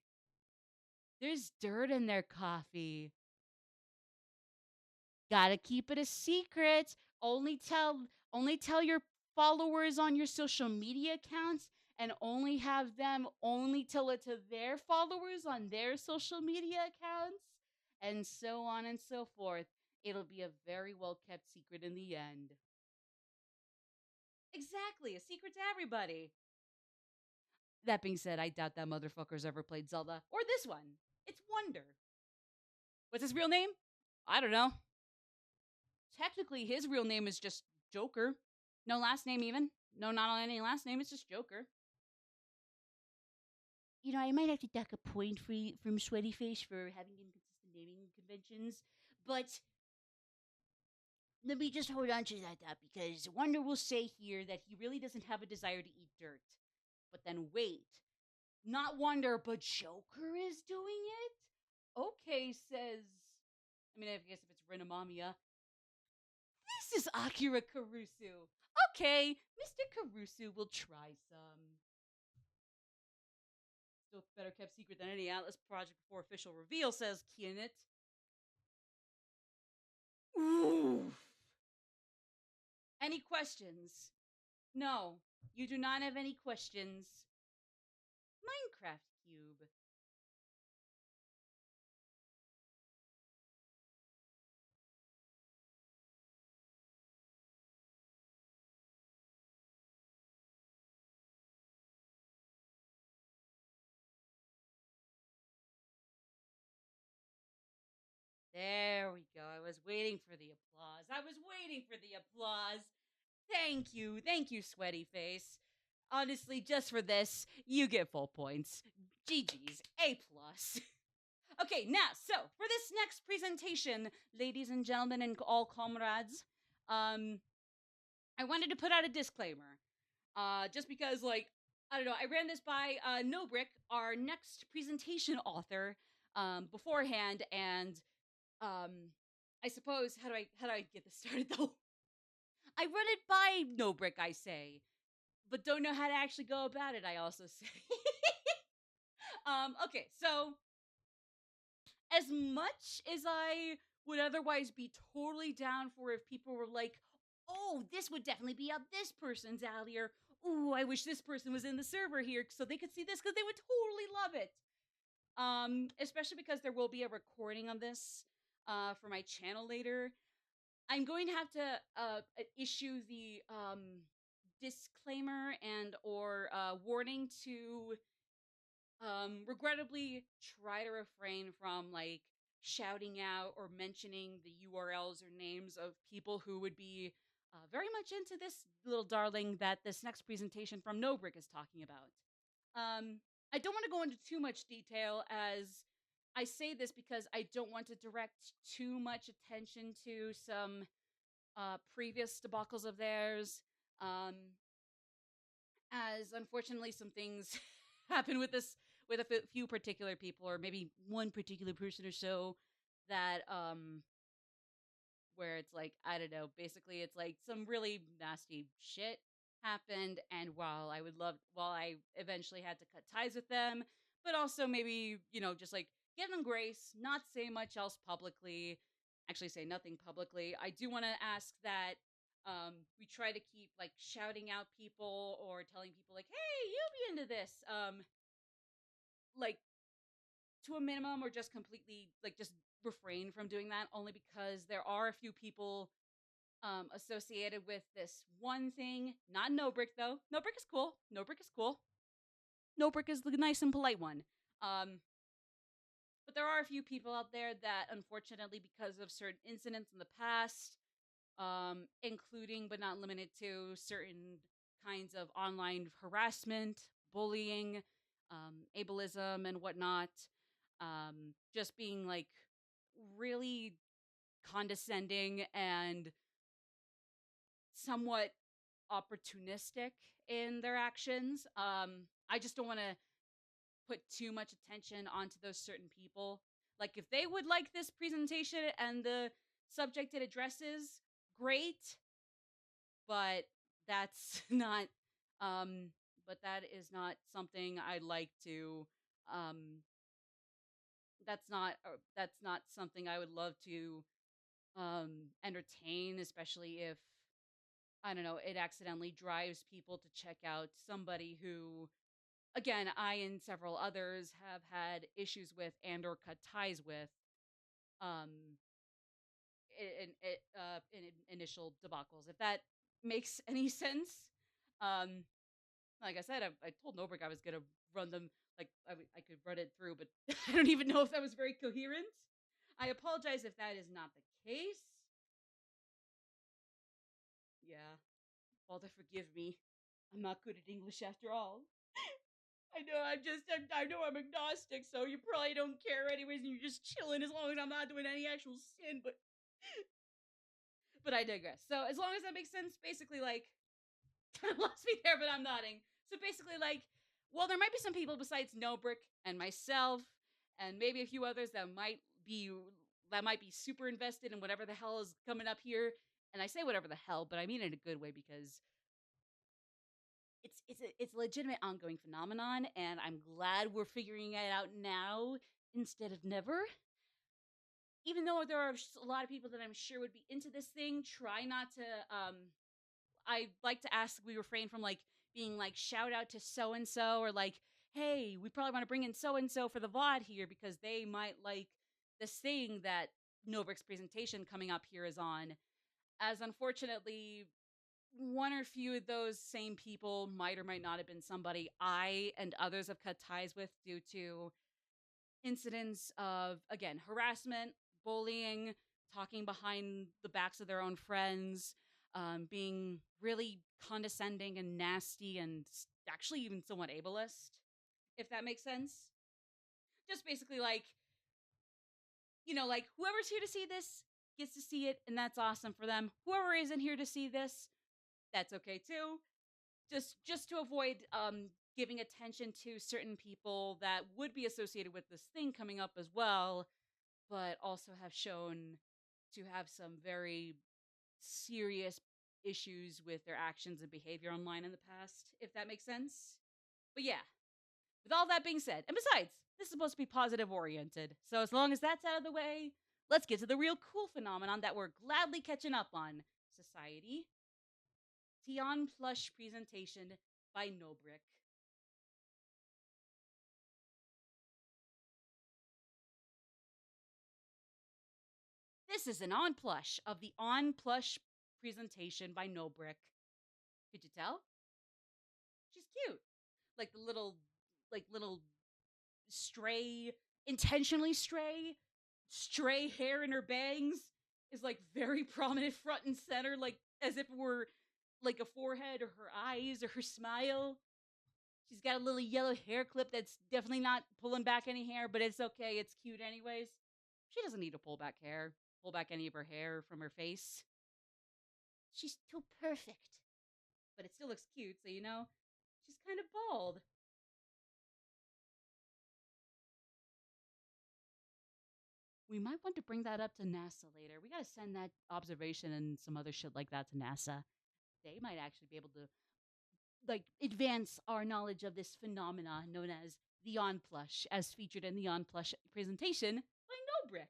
A: There's dirt in their coffee. Gotta keep it a secret. Only tell your followers on your social media accounts, and only have them only tell it to their followers on their social media accounts, and so on and so forth. It'll be a very well kept secret in the end. Exactly, a secret to everybody. That being said, I doubt that motherfucker's ever played Zelda or this one. It's Wonder. What's his real name? I don't know. Technically, his real name is just Joker. No last name, even. No, not on any last name. It's just Joker. You know, I might have to duck a point from Sweaty Face for having inconsistent naming conventions, but let me just hold on to that thought, because Wonder will say here that he really doesn't have a desire to eat dirt. But then wait, not Wonder, but Joker is doing it? Okay, says. I mean, I guess if it's Renamamia. This is Akira Karusu. Okay, Mr. Karusu will try some. Still better kept secret than any Atlas project before official reveal, says Kianit. Oof. Any questions? No, you do not have any questions. Minecraft Cube. There we go. I was waiting for the applause. I was waiting for the applause. Thank you. Thank you, Sweaty Face. Honestly, just for this, you get full points. GG's. A plus. Okay, now, so for this next presentation, ladies and gentlemen and all comrades, I wanted to put out a disclaimer. Just because, like, I don't know, I ran this by Nobrick, our next presentation author, beforehand, and I suppose how do I get this started though? I run it by Nobrick, I say, but don't know how to actually go about it. I also say. Okay, so as much as I would otherwise be totally down for if people were like, oh, this would definitely be up this person's alley, or ooh, I wish this person was in the server here so they could see this, because they would totally love it. Especially because there will be a recording on this for my channel later. I'm going to have to issue the disclaimer and or warning to regrettably try to refrain from like shouting out or mentioning the URLs or names of people who would be very much into this little darling that this next presentation from Nobrick is talking about. I don't want to go into too much detail, as I say this because I don't want to direct too much attention to some previous debacles of theirs. As unfortunately some things happen with this, with a few particular people, or maybe one particular person or so, that where it's like, I don't know, basically it's like some really nasty shit happened, and while I eventually had to cut ties with them, but also maybe, just like give them grace, not say much else publicly, actually say nothing publicly. I do want to ask that we try to keep like shouting out people or telling people like, hey, you be into this, like to a minimum, or just completely like just refrain from doing that, only because there are a few people associated with this one thing. Not Nobrick though. Nobrick is cool. Nobrick is cool. Nobrick is the nice and polite one. Um, but there are a few people out there that, unfortunately, because of certain incidents in the past, including but not limited to certain kinds of online harassment, bullying, ableism, and whatnot, just being like really condescending and somewhat opportunistic in their actions. I just don't want to put too much attention onto those certain people. Like, if they would like this presentation and the subject it addresses, great, but that's not, um, but that is not something I'd like to, um, that's not something I would love to, entertain, especially if, I don't know, it accidentally drives people to check out somebody who, again, I and several others have had issues with and or cut ties with, um, in initial debacles. If that makes any sense. Um, like I said, I told Nobrick I was gonna run them, like I could run it through, but I don't even know if that was very coherent. I apologize if that is not the case. Yeah, Father, forgive me. I'm not good at English after all. I know I know I'm agnostic, so you probably don't care anyways, and you're just chilling as long as I'm not doing any actual sin. But I digress. So as long as that makes sense, basically, like, kind of lost me there, but I'm nodding. So basically, like, well, there might be some people besides Nobrick and myself, and maybe a few others be that might be super invested in whatever the hell is coming up here. And I say whatever the hell, but I mean it in a good way because it's a legitimate ongoing phenomenon, and I'm glad we're figuring it out now instead of never. Even though there are a lot of people that I'm sure would be into this thing, try not to. I like to ask we refrain from like being like shout out to so and so or like, hey, we probably want to bring in so and so for the VOD here because they might like this thing that Nobrick's presentation coming up here is on. As unfortunately, one or few of those same people might or might not have been somebody I and others have cut ties with due to incidents of, again, harassment, bullying, talking behind the backs of their own friends, being really condescending and nasty and actually even somewhat ableist, if that makes sense. Just basically like, like whoever's here to see this gets to see it, and that's awesome for them. Whoever isn't here to see this, that's okay too. Just to avoid giving attention to certain people that would be associated with this thing coming up as well, but also have shown to have some very serious issues with their actions and behavior online in the past, if that makes sense. But yeah, with all that being said, and besides, this is supposed to be positive oriented, so as long as that's out of the way, let's get to the real cool phenomenon that we're gladly catching up on. Society. Tion Plush presentation by Nobrick. This is an on plush of the on plush presentation by Nobrick. Could you tell? She's cute. Like the little stray, intentionally stray hair in her bangs is like very prominent front and center, like as if it were like a forehead or her eyes or her smile. She's got a little yellow hair clip that's definitely not pulling back any hair, but it's okay. It's cute anyways. She doesn't need to pull back any of her hair from her face. She's too perfect. But it still looks cute, so she's kind of bald. We might want to bring that up to NASA later. We gotta send that observation and some other shit like that to NASA. They might actually be able to like advance our knowledge of this phenomena known as the On Plush, as featured in the On Plush presentation by Nobrick.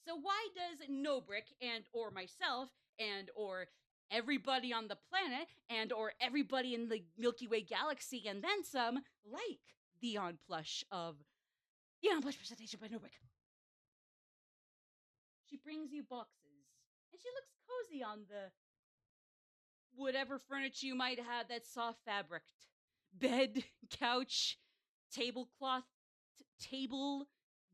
A: So why does Nobrick and or myself and or everybody on the planet and or everybody in the Milky Way galaxy and then some like the On Plush of the On Plush presentation by Nobrick? She brings you boxes and she looks cozy on the whatever furniture you might have that's soft fabric. Bed, couch, tablecloth, table,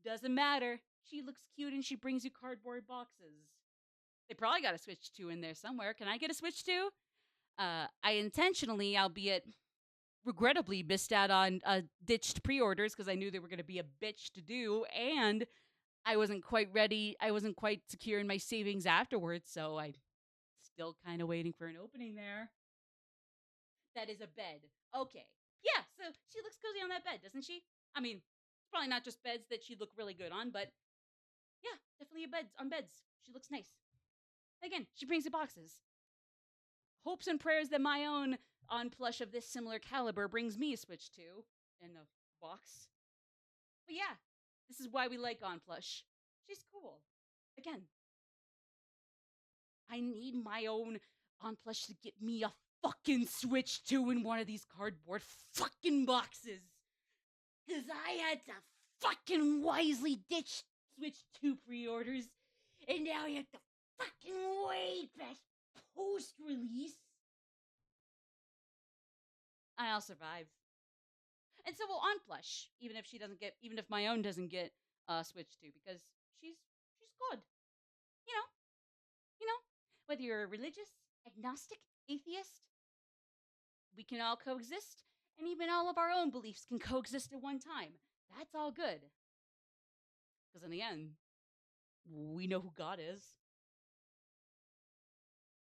A: doesn't matter. She looks cute and she brings you cardboard boxes. They probably got a Switch 2 in there somewhere. Can I get a Switch 2? I intentionally, albeit regrettably, missed out on ditched pre-orders because I knew they were going to be a bitch to do, and I wasn't quite ready. I wasn't quite secure in my savings afterwards, so I'm still kind of waiting for an opening there. That is a bed. Okay. Yeah, So she looks cozy on that bed, doesn't she? I mean, probably not just beds that she'd look really good on, but yeah, definitely beds. She looks nice. Again, she brings the boxes. Hopes and prayers that my own on plush of this similar caliber brings me a Switch 2 in a box. But yeah, this is why we like on plush. She's cool. Again, I need my own on plush to get me a fucking Switch 2 in one of these cardboard fucking boxes. Because I had to fucking wisely ditch Switch 2 pre-orders, and now I have to fucking wait past post-release. I'll survive. And so we'll on plush, even if my own doesn't get Switch 2, because she's good. You know, whether you're a religious, agnostic, atheist, we can all coexist, and even all of our own beliefs can coexist at one time. That's all good. Because in the end, we know who God is.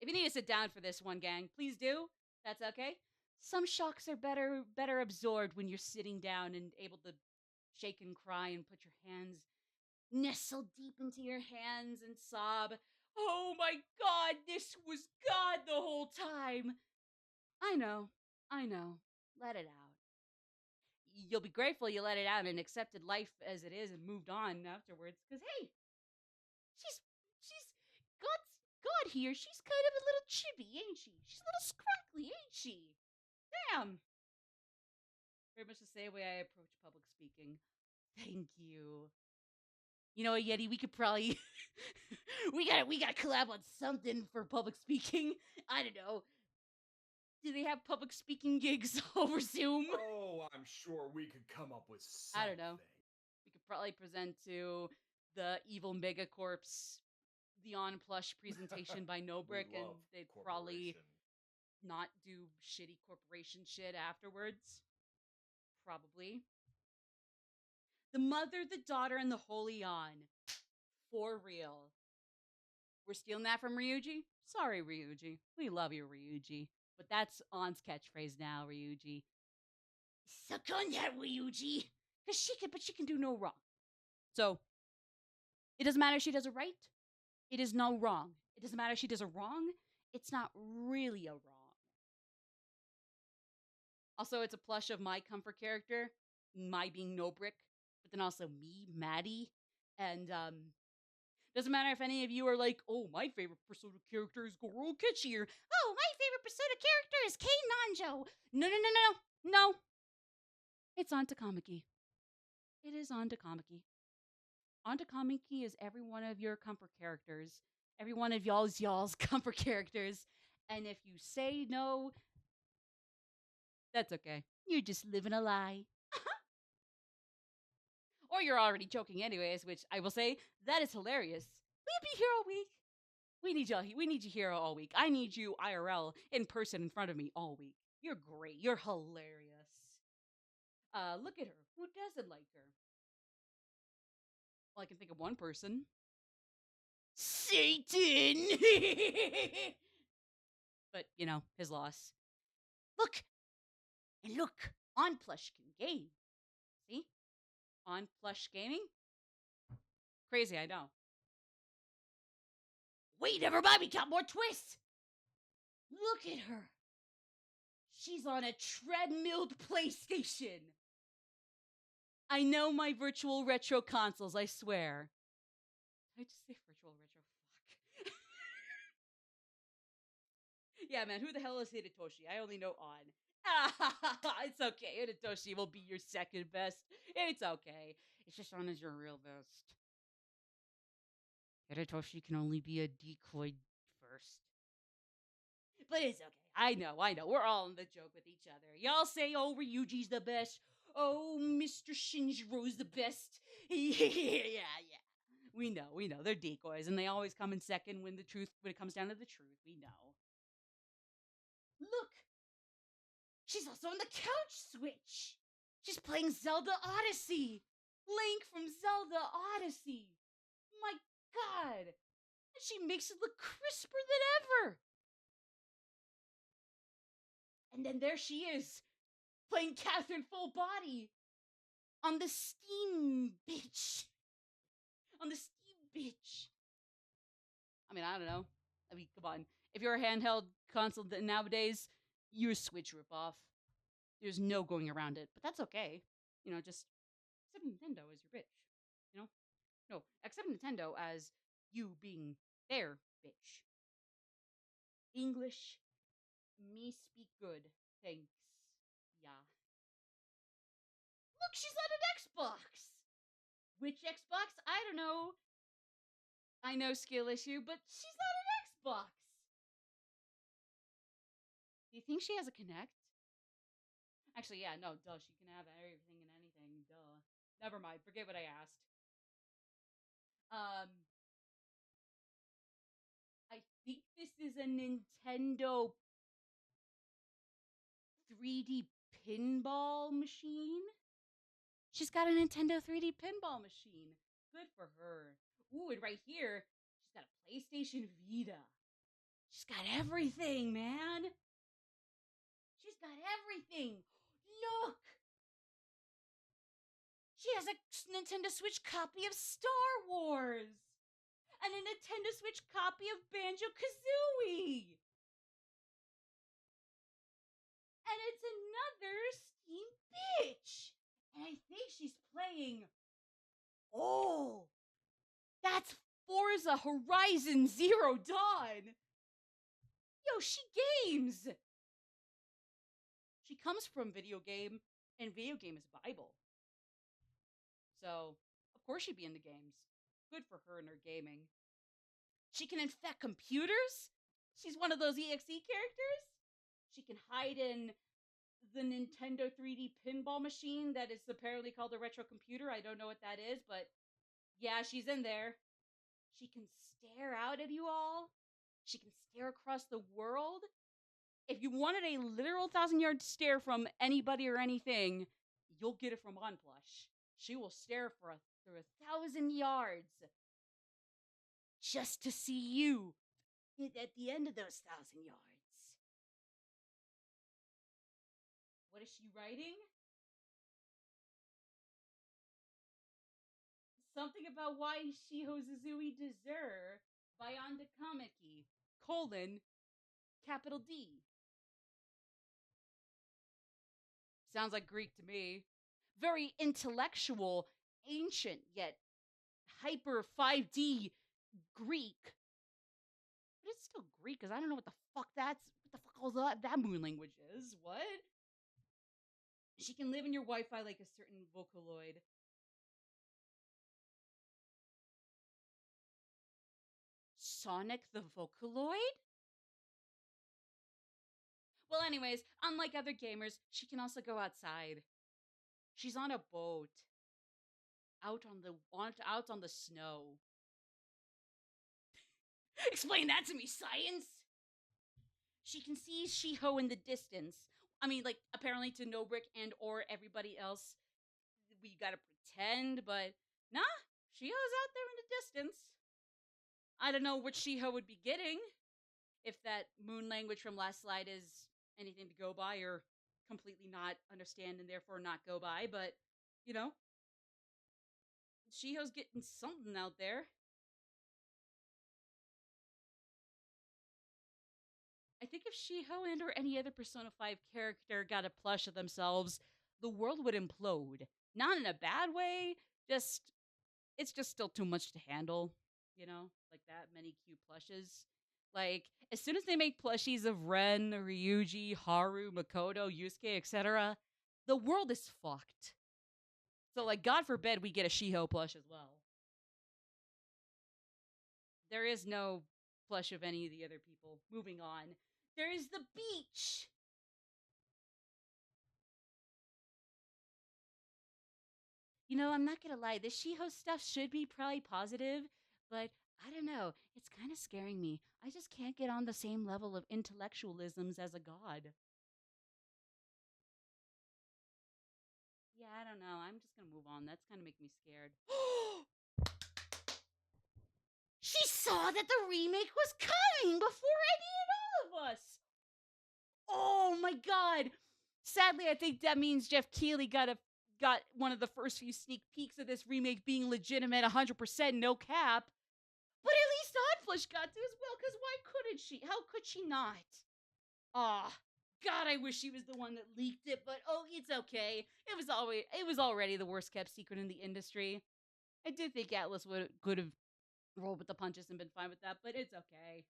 A: If you need to sit down for this one, gang, please do. That's okay. Some shocks are better absorbed when you're sitting down and able to shake and cry and put your hands nestle deep into your hands and sob. Oh my God, this was God the whole time. I know. Let it out. You'll be grateful you let it out and accepted life as it is and moved on afterwards. Because hey, she's God here. She's kind of a little chibi, ain't she? She's a little scrackly, ain't she? Damn. Very much the same way I approach public speaking. Thank you. You know what, Yeti? We could probably we gotta collab on something for public speaking. I don't know. Do they have public speaking gigs over Zoom?
B: Oh, I'm sure we could come up with something.
A: I don't know. We could probably present to the evil Megacorps the on plush presentation by Nobrick, and they'd probably not do shitty corporation shit afterwards. Probably. The Mother, the Daughter, and the Holy On. For real. We're stealing that from Ryuji? Sorry, Ryuji. We love you, Ryuji. But that's On's catchphrase now, Ryuji. Suck on that, Ryuji. Because she can do no wrong. So, it doesn't matter if she does it right. It is no wrong. It doesn't matter if she does a wrong. It's not really a wrong. Also, it's a plush of my comfort character, my being Nobrick, but then also me, Maddie. And doesn't matter if any of you are like, oh, my favorite Persona character is Goro Kichi, or oh, my favorite Persona character is Kei Nanjo. No. It's on Takamaki. It is on Takamaki. On Takamaki is every one of your comfort characters, every one of y'all's comfort characters. And if you say no, that's okay. You're just living a lie. Or you're already joking anyways, which I will say, that is hilarious. Will you be here all week? We need you here all week. I need you IRL in person in front of me all week. You're great. You're hilarious. Look at her. Who doesn't like her? Well, I can think of one person. Satan! But, his loss. Look! And look! On plush can game. See? On plush gaming? Crazy, I know. Wait, never mind, we got more twists! Look at her! She's on a treadmilled PlayStation! I know my virtual retro consoles, I swear. Did I just say virtual retro? Fuck. Yeah, man, who the hell is Hidetoshi? I only know On. It's okay. Hidetoshi will be your second best. It's okay. It's just On is your real best. Hidetoshi can only be a decoy first. But it's okay. I know. We're all in the joke with each other. Y'all say, oh, Ryuji's the best. Oh, Mr. Shinjiro's the best. Yeah. We know. They're decoys, and they always come in second when it comes down to the truth. We know. Look! She's also on the couch switch! She's playing Zelda Odyssey! Link from Zelda Odyssey! My God! And she makes it look crisper than ever! And then there she is, playing Catherine full body on the Steam bitch. On the Steam bitch. I mean, I don't know. I mean, come on. If you're a handheld console nowadays, you're a Switch ripoff. There's no going around it, but that's okay. You know, just accept Nintendo as your bitch. You know, no, accept Nintendo as you being their bitch. English, me speak good. Thanks. Yeah. Look, she's on an Xbox. Which Xbox? I don't know. I know skill issue, but she's on an Xbox. Do you think she has a Kinect? Actually, yeah, no, duh. She can have everything and anything. Duh. Never mind. Forget what I asked. Um, I think this is a Nintendo 3D pinball machine. She's got a Nintendo 3D pinball machine. Good for her. Ooh, and right here, she's got a PlayStation Vita. She's got everything, man. She's got everything. Look. She has a Nintendo Switch copy of Star Wars. And a Nintendo Switch copy of Banjo-Kazooie. And it's another Steam bitch. And I think she's playing. Oh, that's Forza Horizon Zero Dawn. Yo, she games. She comes from video game, and video game is Bible. So, of course she'd be into games. Good for her and her gaming. She can infect computers. She's one of those EXE characters. She can hide in the Nintendo 3D pinball machine that is apparently called a retro computer. I don't know what that is, but yeah, she's in there. She can stare out at you all. She can stare across the world. If you wanted a literal 1,000-yard stare from anybody or anything, you'll get it from OnePlush. She will stare through 1,000 yards just to see you at the end of those 1,000 yards. What is she writing? Something about why Shiho Zuzui deserve Bayonda Kameki, capital D. Sounds like Greek to me. Very intellectual, ancient, yet hyper 5D Greek. But it's still Greek, because I don't know what the fuck all that moon language is. What? She can live in your Wi-Fi like a certain Vocaloid. Sonic the Vocaloid? Well, anyways, unlike other gamers, she can also go outside. She's on a boat. Out on the snow. Explain that to me, science! She can see Shiho in the distance. I mean, like, apparently to Nobrick and or everybody else, we gotta pretend, but nah, Shiho's out there in the distance. I don't know what Shiho would be getting, if that moon language from last slide is anything to go by or completely not understand and therefore not go by, but, you know, Shiho's getting something out there. I think if Shiho and or any other Persona 5 character got a plush of themselves, the world would implode. Not in a bad way, it's just still too much to handle, you know? Like that many cute plushes. Like, as soon as they make plushies of Ren, Ryuji, Haru, Makoto, Yusuke, etc., the world is fucked. So, like, God forbid we get a Shiho plush as well. There is no plush of any of the other people. Moving on. There is the beach! You know, I'm not gonna lie, this Shiho stuff should be probably positive, but I don't know. It's kind of scaring me. I just can't get on the same level of intellectualisms as a god. Yeah, I don't know. I'm just gonna move on. That's kind of making me scared. She saw that the remake was coming before any and all of us! Oh my god! Sadly, I think that means Jeff Keighley got one of the first few sneak peeks of this remake being legitimate, 100%, no cap. But at least Oddflesh got to as well, because why couldn't she? How could she not? Ah, oh, God, I wish she was the one that leaked it, but oh, it's okay. It was already the worst kept secret in the industry. I do think Atlas could have rolled with the punches and been fine with that, but it's okay.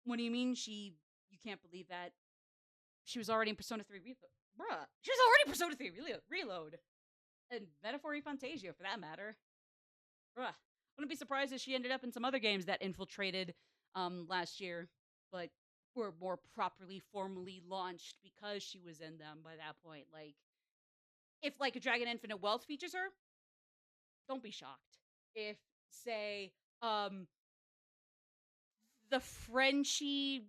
A: What do you mean you can't believe that? She was already in Persona 3 Reload. Bruh, she was already in Persona 3 Reload. And Metaphor Fantasia, for that matter. Bruh. Wouldn't be surprised if she ended up in some other games that infiltrated last year, but were more properly, formally launched because she was in them by that point. Like, if like a Dragon Infinite Wealth features her, don't be shocked. If, say, um, the Frenchy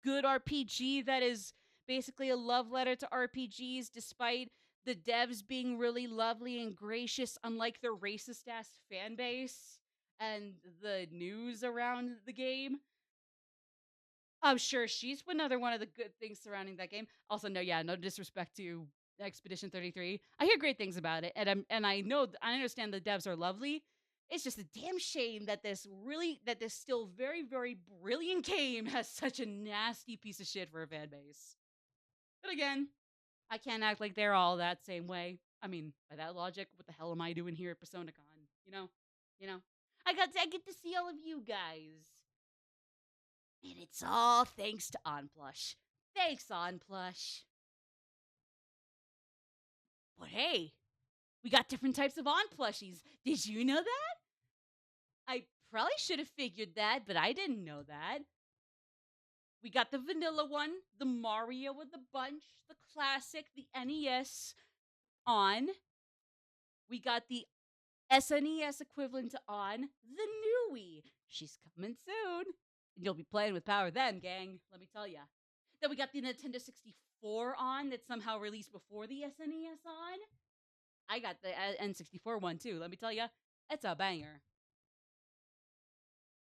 A: good RPG that is basically a love letter to RPGs, despite the devs being really lovely and gracious, unlike their racist ass fan base and the news around the game. I'm sure she's another one of the good things surrounding that game. Also, no disrespect to Expedition 33. I hear great things about it, and I know I understand the devs are lovely. It's just a damn shame that this still very, very brilliant game has such a nasty piece of shit for a fan base. But again, I can't act like they're all that same way. I mean, by that logic, what the hell am I doing here at PersonaCon? You know. I get to see all of you guys. And it's all thanks to OnPlush. Thanks, OnPlush. But hey, we got different types of OnPlushies. Did you know that? I probably should have figured that, but I didn't know that. We got the vanilla one, the Mario with the bunch, the classic, the NES on. We got the SNES equivalent to on, the Newie. She's coming soon. And you'll be playing with power then, gang, let me tell ya. Then we got the Nintendo 64 on that somehow released before the SNES on. I got the N64 one too, let me tell ya. It's a banger.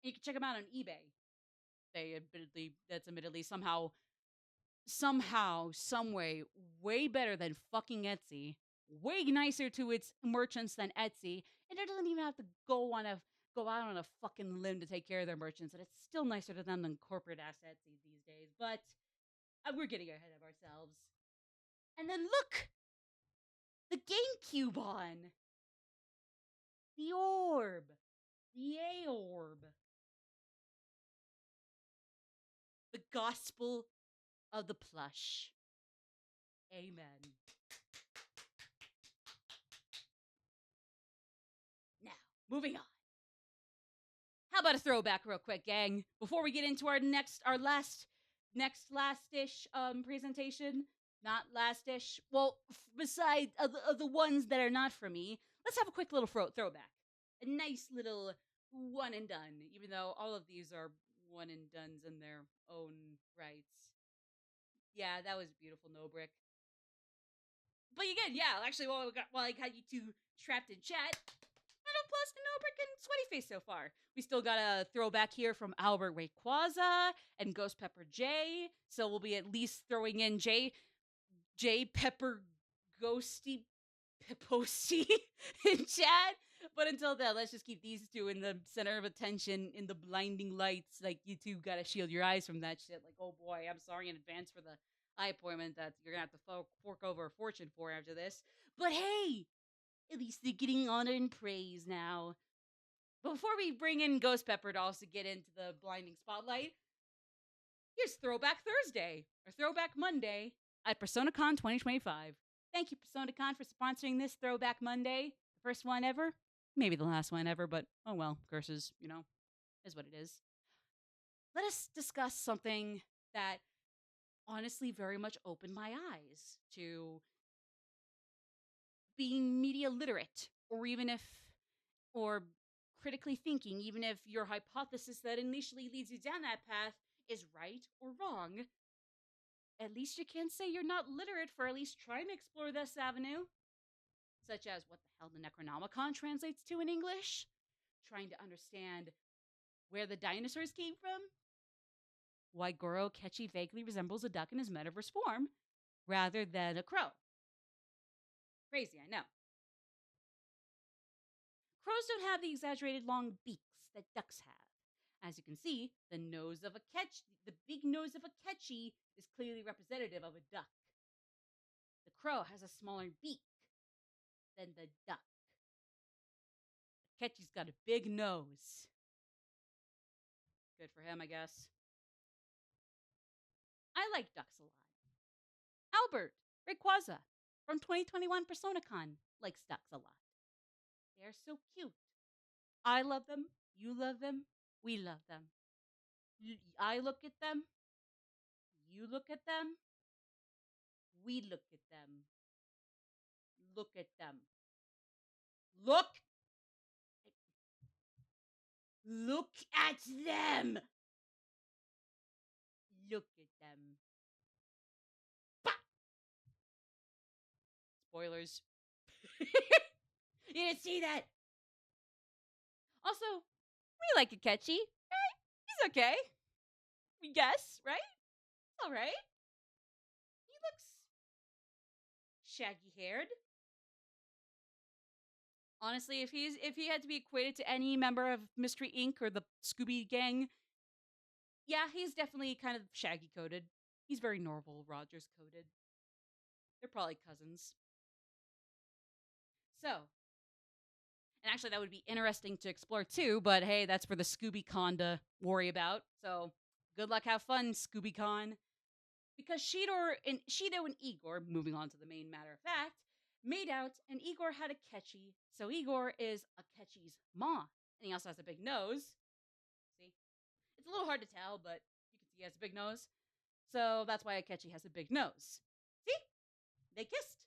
A: You can check them out on eBay. That's admittedly somehow, some way, way better than fucking Etsy. Way nicer to its merchants than Etsy, and it doesn't even have to go out on a fucking limb to take care of their merchants, and it's still nicer to them than corporate ass Etsy these days. But we're getting ahead of ourselves. And then look, the GameCube on, the orb, the A-orb, the gospel of the plush. Amen. Now, moving on. How about a throwback real quick, gang? Before we get into our last-ish presentation. Not last-ish. Well, besides the ones that are not for me, let's have a quick little throwback. A nice little one and done, even though all of these are one and dones in their own rights. Yeah, that was beautiful, No Brick. But again, yeah, actually, while I got you two trapped in chat, plus to No Brick and Sweaty Face so far. We still got a throwback here from Albert Rayquaza and Ghost Pepper J. So we'll be at least throwing in J Pepper Ghosty Peposi in chat. But until then, let's just keep these two in the center of attention in the blinding lights. Like, you two gotta shield your eyes from that shit. Like, oh boy, I'm sorry in advance for the eye appointment that you're gonna have to fork over a fortune for after this. But hey, at least they're getting honor and praise now. But before we bring in Ghost Pepper to also get into the blinding spotlight, here's Throwback Thursday, or Throwback Monday, at PersonaCon 2025. Thank you, PersonaCon, for sponsoring this Throwback Monday. The first one ever. Maybe the last one ever, but oh well, curses, is what it is. Let us discuss something that honestly very much opened my eyes to being media literate, or critically thinking, even if your hypothesis that initially leads you down that path is right or wrong. At least you can't say you're not literate for at least trying to explore this avenue. Such as what the hell the Necronomicon translates to in English, trying to understand where the dinosaurs came from, why Goro Kechi vaguely resembles a duck in his metaverse form rather than a crow. Crazy, I know. Crows don't have the exaggerated long beaks that ducks have. As you can see, the big nose of a Kechi is clearly representative of a duck. The crow has a smaller beak than the duck. Kechi's got a big nose. Good for him, I guess. I like ducks a lot. Albert Rayquaza from 2021 PersonaCon likes ducks a lot. They're so cute. I love them. You love them. We love them. I look at them. You look at them. We look at them. Look at them. Look. Look at them. Look at them. Bah! Spoilers. You didn't see that. Also, we like Akechi. Right? He's okay. We guess, right? It's all right. He looks shaggy haired. Honestly, if he had to be equated to any member of Mystery Inc. or the Scooby Gang, yeah, he's definitely kind of shaggy coated. He's very Norval Rogers coated. They're probably cousins. So, and actually, that would be interesting to explore too. But hey, that's for the Scooby Con to worry about. So, good luck, have fun, Scooby Con. Because Shido and Igor, moving on to the main matter of fact, made out, and Igor had a Kechi. So Igor is a Kechi's mom, and he also has a big nose. See, it's a little hard to tell, but you can see he has a big nose. So that's why Akechi has a big nose. See, they kissed.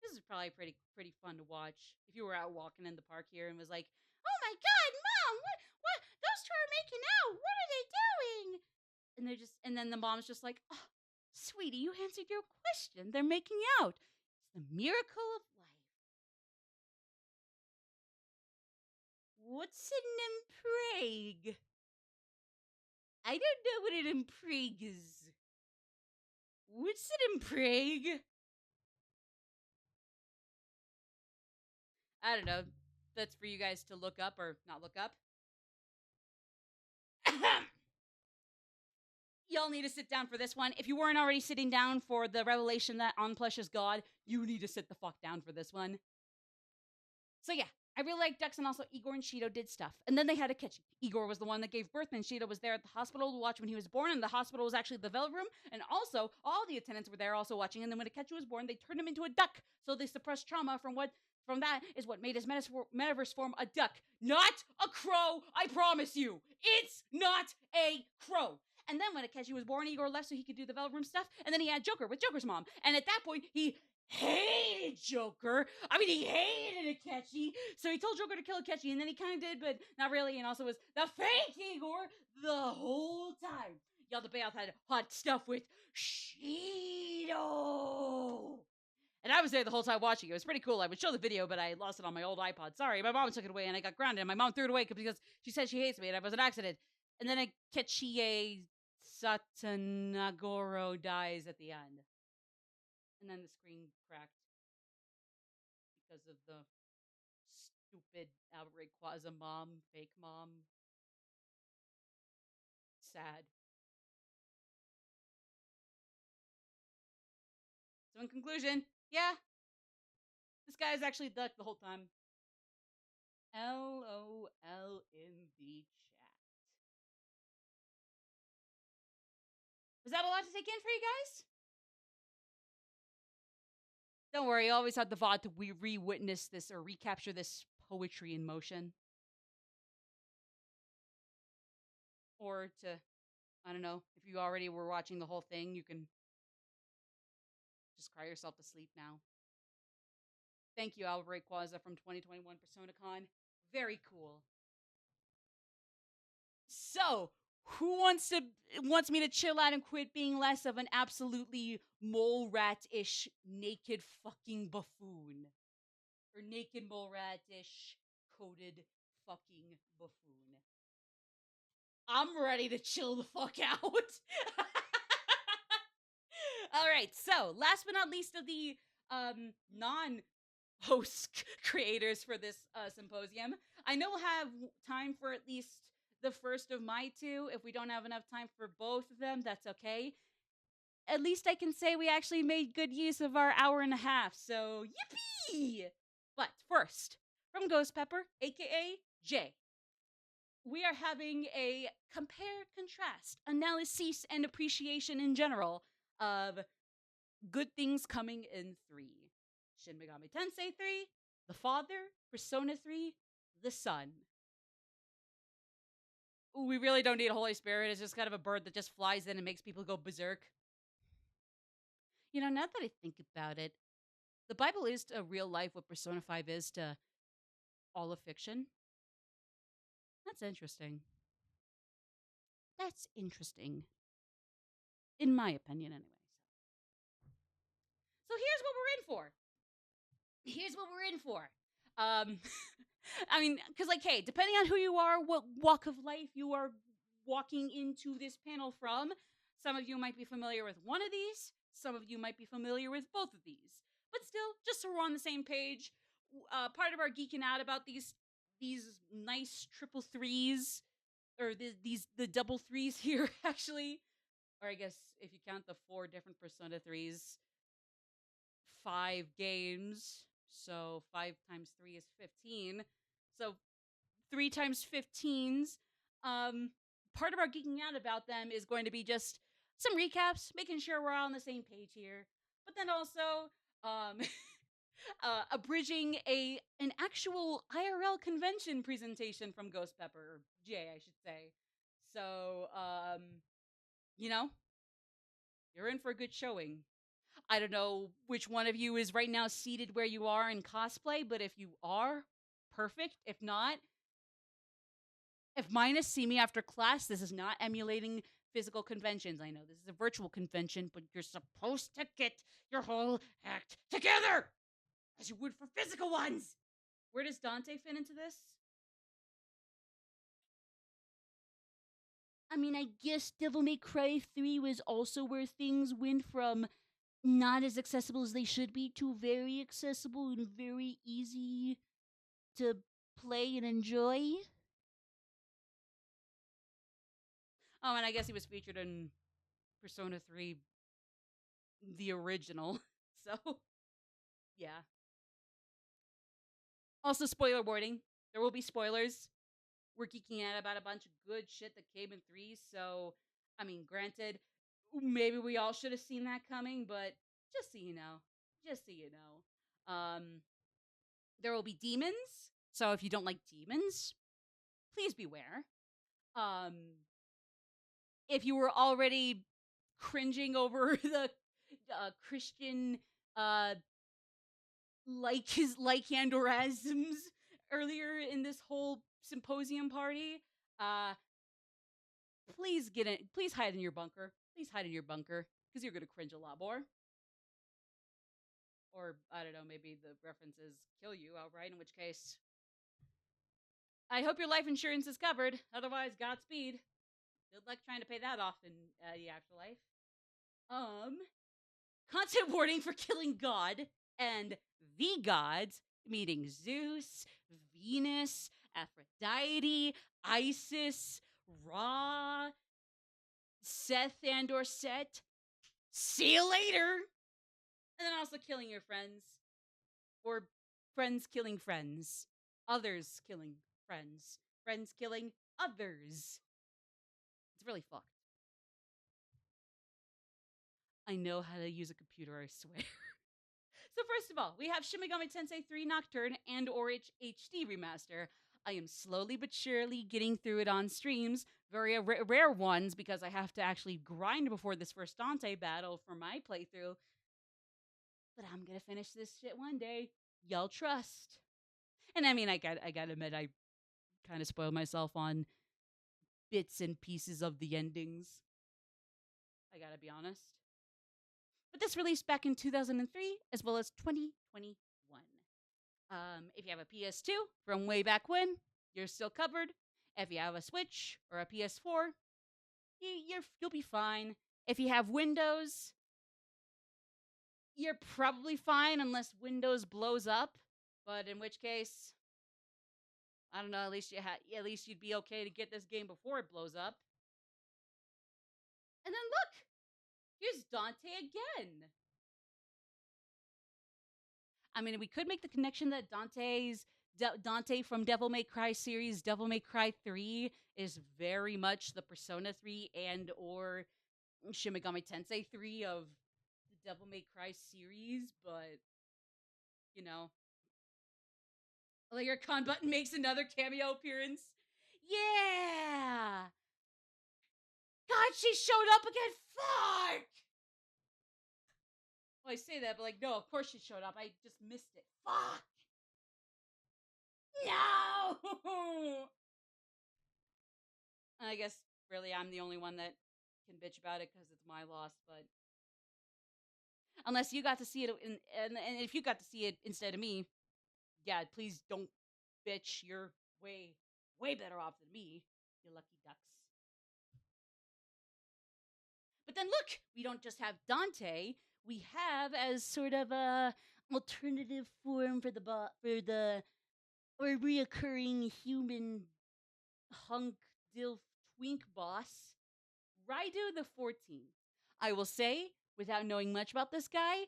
A: This is probably pretty fun to watch if you were out walking in the park here and was like, "Oh my God, Mom! What? Those two are making out. What are they doing?" And then the mom's just like, "Oh, sweetie, you answered your question. They're making out. It's the miracle of life." What's an impreg? I don't know what an impreg is. What's an impreg? I don't know. That's for you guys to look up or not look up. Y'all need to sit down for this one. If you weren't already sitting down for the revelation that Onplush is God, you need to sit the fuck down for this one. So yeah, I really like Ducks, and also Igor and Shido did stuff. And then they had Akechi. Igor was the one that gave birth, and Shido was there at the hospital to watch when he was born, and the hospital was actually the Velvet Room. And also, all the attendants were there also watching. And then when Akechi was born, they turned him into a duck. So they suppressed trauma from that is what made his metaverse form a duck, not a crow, I promise you. It's not a crow. And then when Akechi was born, Igor left so he could do the Velvet Room stuff. And then he had Joker with Joker's mom. And at that point, he hated Joker. I mean, he hated Akechi. So he told Joker to kill Akechi, and then he kind of did, but not really. And also was the fake Igor the whole time. Y'all, the Bayoth had hot stuff with Shido. And I was there the whole time watching. It was pretty cool. I would show the video, but I lost it on my old iPod. Sorry, my mom took it away, and I got grounded. And my mom threw it away because she said she hates me, and it was an accident. And then Akechi Satanagoro dies at the end. And then the screen cracked because of the stupid Albert Rayquaza mom, fake mom. Sad. So in conclusion, yeah, this guy is actually a duck the whole time. LOL in the chat. Was that a lot to take in for you guys? Don't worry, I always have the VOD to re-witness this or recapture this poetry in motion. Or to, I don't know, if you already were watching the whole thing, you can just cry yourself to sleep now. Thank you, Albert Rayquaza from 2021 PersonaCon. Very cool. So, who wants me to chill out and quit being less of an absolutely mole rat-ish naked fucking buffoon? Or naked mole rat-ish coated fucking buffoon? I'm ready to chill the fuck out. All right, so last but not least of the non host creators for this symposium, I know we'll have time for at least the first of my two. If we don't have enough time for both of them, that's okay. At least I can say we actually made good use of our hour and a half, so yippee! But first, from Ghost Pepper, aka Jay, we are having a compare, contrast, analysis, and appreciation in general of good things coming in 3. Shin Megami Tensei 3, The Father, Persona 3, The Son. Ooh, we really don't need a Holy Spirit. It's just kind of a bird that just flies in and makes people go berserk. You know, now that I think about it, the Bible is to real life what Persona 5 is to all of fiction. That's interesting. That's interesting. In my opinion, anyway. So here's what we're in for. Here's what we're in for. I mean, because, like, hey, depending on who you are, what walk of life you are walking into this panel from, some of you might be familiar with one of these, some of you might be familiar with both of these. But still, just so we're on the same page, part of our geeking out about these nice triple threes, or the double threes here, actually, or I guess if you count the 4 different Persona 3s, 5 games. So 5 times 3 is 15. So 3 times 15s. Part of our geeking out about them is going to be just some recaps, making sure we're all on the same page here. But then also abridging an actual IRL convention presentation from Ghost Pepper, or Jay, I should say. So, you know, you're in for a good showing. I don't know which one of you is right now seated where you are in cosplay, but if you are, perfect. If not, F minus, see me after class. This is not emulating physical conventions. I know this is a virtual convention, but you're supposed to get your whole act together as you would for physical ones. Where does Dante fit into this? I mean, I guess Devil May Cry 3 was also where things went from not as accessible as they should be to very accessible and very easy to play and enjoy. Oh, and I guess he was featured in Persona 3, the original. So, yeah. Also, spoiler warning. There will be spoilers. We're geeking out about a bunch of good shit that came in 3, so, I mean, granted, maybe we all should have seen that coming, but just so you know. Just so you know. There will be demons, so if you don't like demons, please beware. Um, if you were already cringing over the Christian lycandorisms earlier in this whole symposium party, please get in. Please hide in your bunker. Please hide in your bunker because you're gonna cringe a lot more. Or I don't know, maybe the references kill you outright. In which case, I hope your life insurance is covered. Otherwise, Godspeed. Good luck trying to pay that off in the afterlife. Content warning for killing God and the gods, meaning Zeus, Venus, Aphrodite, Isis, Ra, Seth and or Set. See you later. And then also killing your friends, or friends killing friends, others killing friends killing others. It's really fucked. I know how to use a computer, I swear. So first of all, we have Shin Megami Tensei 3 Nocturne and or HD Remaster. I am slowly but surely getting through it on streams, very rare ones because I have to actually grind before this first Dante battle for my playthrough. But I'm gonna finish this shit one day. Y'all trust. And I mean, I gotta admit, I kind of spoiled myself on bits and pieces of the endings. I gotta be honest. But this released back in 2003 as well as 2021. If you have a PS2 from way back when, you're still covered. If you have a Switch or a PS4, you'll be fine. If you have Windows, you're probably fine unless Windows blows up. But in which case, I don't know. At least you'd be okay to get this game before it blows up. And then look, here's Dante again. I mean, we could make the connection that Dante from Devil May Cry series, Devil May Cry 3, is very much the Persona 3 and or Shin Megami Tensei 3 of the Devil May Cry series, but you know, Layer Con Button makes another cameo appearance. Yeah! God, she showed up again. Fuck! Well, I say that, but like, no, of course she showed up. I just missed it. Fuck! No! I guess really I'm the only one that can bitch about it because it's my loss, but unless you got to see it, and if you got to see it instead of me, yeah, please don't bitch. You're way, way better off than me, you lucky ducks. But then look, we don't just have Dante. We have as sort of a alternative form for the or reoccurring human hunk dilf twink boss, Raido the 14th. I will say, without knowing much about this guy,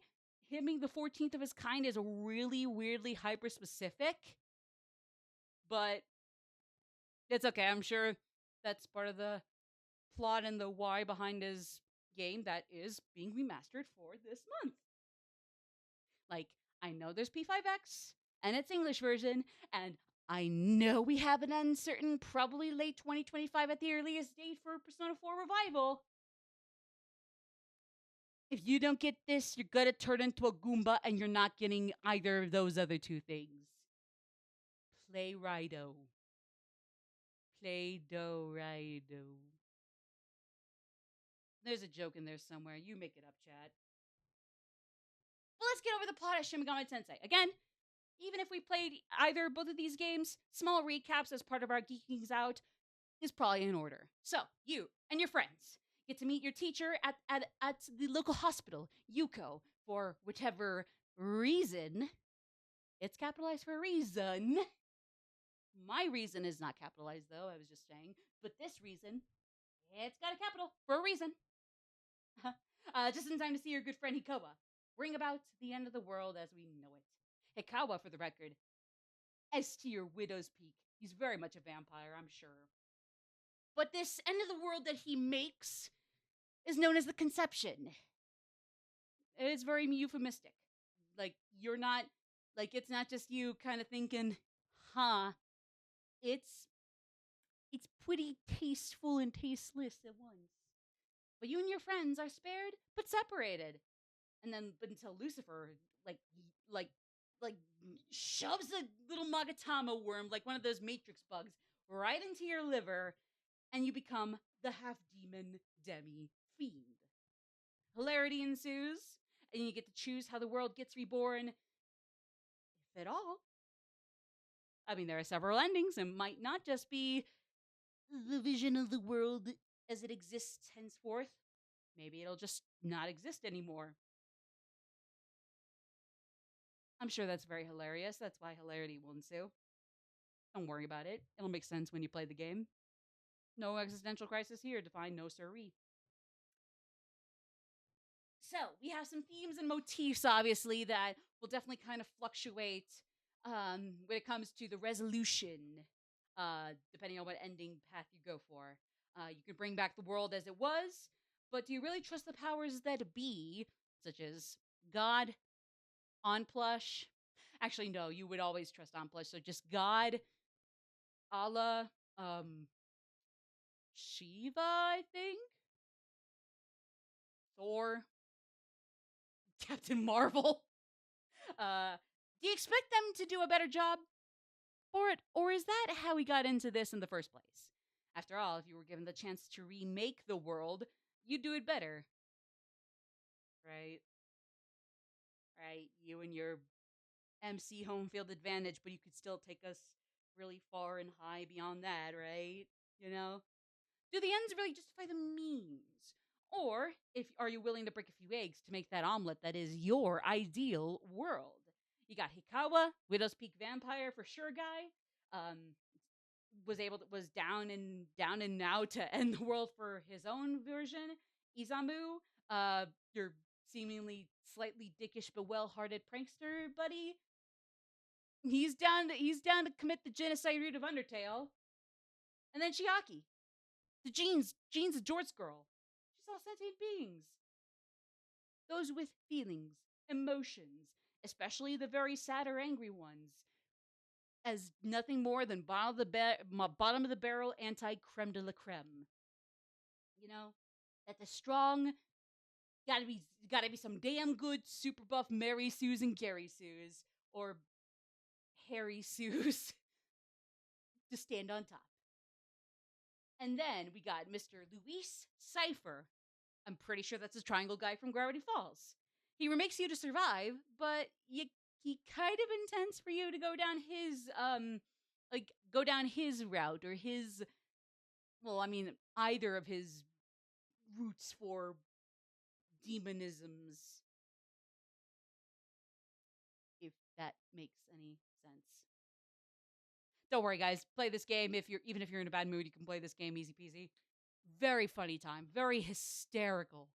A: him being the 14th of his kind is really weirdly hyper specific. But it's okay. I'm sure that's part of the plot and the why behind his game that is being remastered for this month. Like, I know there's P5X and its English version, and I know we have an uncertain, probably late 2025 at the earliest date for Persona 4 Revival. If you don't get this, you're gonna turn into a Goomba and you're not getting either of those other two things. Play Rido. Play Do Rido. There's a joke in there somewhere. You make it up, chat. Well, let's get over the plot of Shin Megami Tensei. Again, even if we played either both of these games, small recaps as part of our Geekings Out is probably in order. So, you and your friends get to meet your teacher at the local hospital, Yuko, for whatever reason. It's capitalized for a reason. My reason is not capitalized, though, I was just saying. But this reason, it's got a capital for a reason. Just in time to see your good friend Hikawa bring about the end of the world as we know it. Hikawa, for the record, S tier Widow's Peak. He's very much a vampire, I'm sure. But this end of the world that he makes is known as the Conception. It's very euphemistic. Like, you're not, like, it's not just you kind of thinking, huh, it's pretty tasteful and tasteless at once. But you and your friends are spared, but separated. And then, but until Lucifer, like, like, like, shoves a little Magatama worm, like one of those Matrix bugs, right into your liver, and you become the half-demon demi-fiend. Hilarity ensues, and you get to choose how the world gets reborn, if at all. I mean, there are several endings, and might not just be the vision of the world as it exists henceforth. Maybe it'll just not exist anymore. I'm sure that's very hilarious. That's why hilarity will ensue. Don't worry about it. It'll make sense when you play the game. No existential crisis here. Define no siree. So, we have some themes and motifs, obviously, that will definitely kind of fluctuate when it comes to the resolution, depending on what ending path you go for. You can bring back the world as it was, but do you really trust the powers that be, such as God, On Plush? Actually, no, you would always trust On Plush, so just God, Allah, Shiva, I think? Thor, Captain Marvel. Do you expect them to do a better job for it, or is that how we got into this in the first place? After all, if you were given the chance to remake the world, you'd do it better. Right? Right? You and your MC home field advantage, but you could still take us really far and high beyond that, right? You know? Do the ends really justify the means? Or if are you willing to break a few eggs to make that omelet that is your ideal world? You got Hikawa, Widow's Peak vampire for sure guy. Was down and out to end the world for his own version. Izamu, your seemingly slightly dickish but well-hearted prankster buddy. He's down to commit the genocide route of Undertale. And then Chiaki, the Jean's a Jorts girl. She's all sentient beings. Those with feelings, emotions, especially the very sad or angry ones, as nothing more than bottom of the barrel anti creme de la creme. You know, that the strong gotta be some damn good super buff Mary Sue's and Gary Sue's or Harry Sue's to stand on top. And then we got Mr. Luis Cipher. I'm pretty sure that's a triangle guy from Gravity Falls. He remakes you to survive, but he kind of intends for you to go down his route or his either of his routes for demonisms, if that makes any sense. Don't worry, guys. Play this game even if you're in a bad mood, you can play this game easy peasy. Very funny time, very hysterical.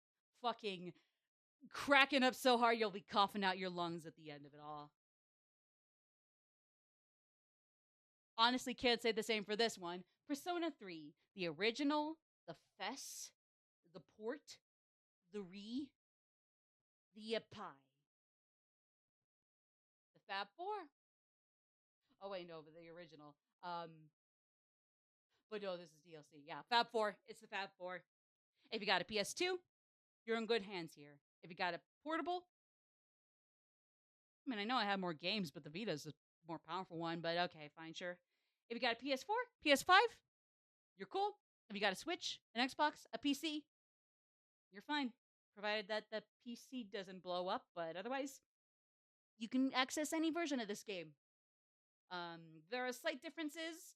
A: Fucking cracking up so hard you'll be coughing out your lungs at the end of it all. Honestly, can't say the same for this one. Persona 3, the original, the FES, the port, the the Apai, the Fab 4. Oh wait, no, but the original. But no, this is DLC. Yeah, Fab 4. It's the Fab 4. If you got a PS2, you're in good hands here. If you got a portable, I know I have more games, but the Vita's a more powerful one, but okay, fine, sure. If you got a PS4, PS5, you're cool. If you got a Switch, an Xbox, a PC, you're fine. Provided that the PC doesn't blow up, but otherwise, you can access any version of this game. There are slight differences.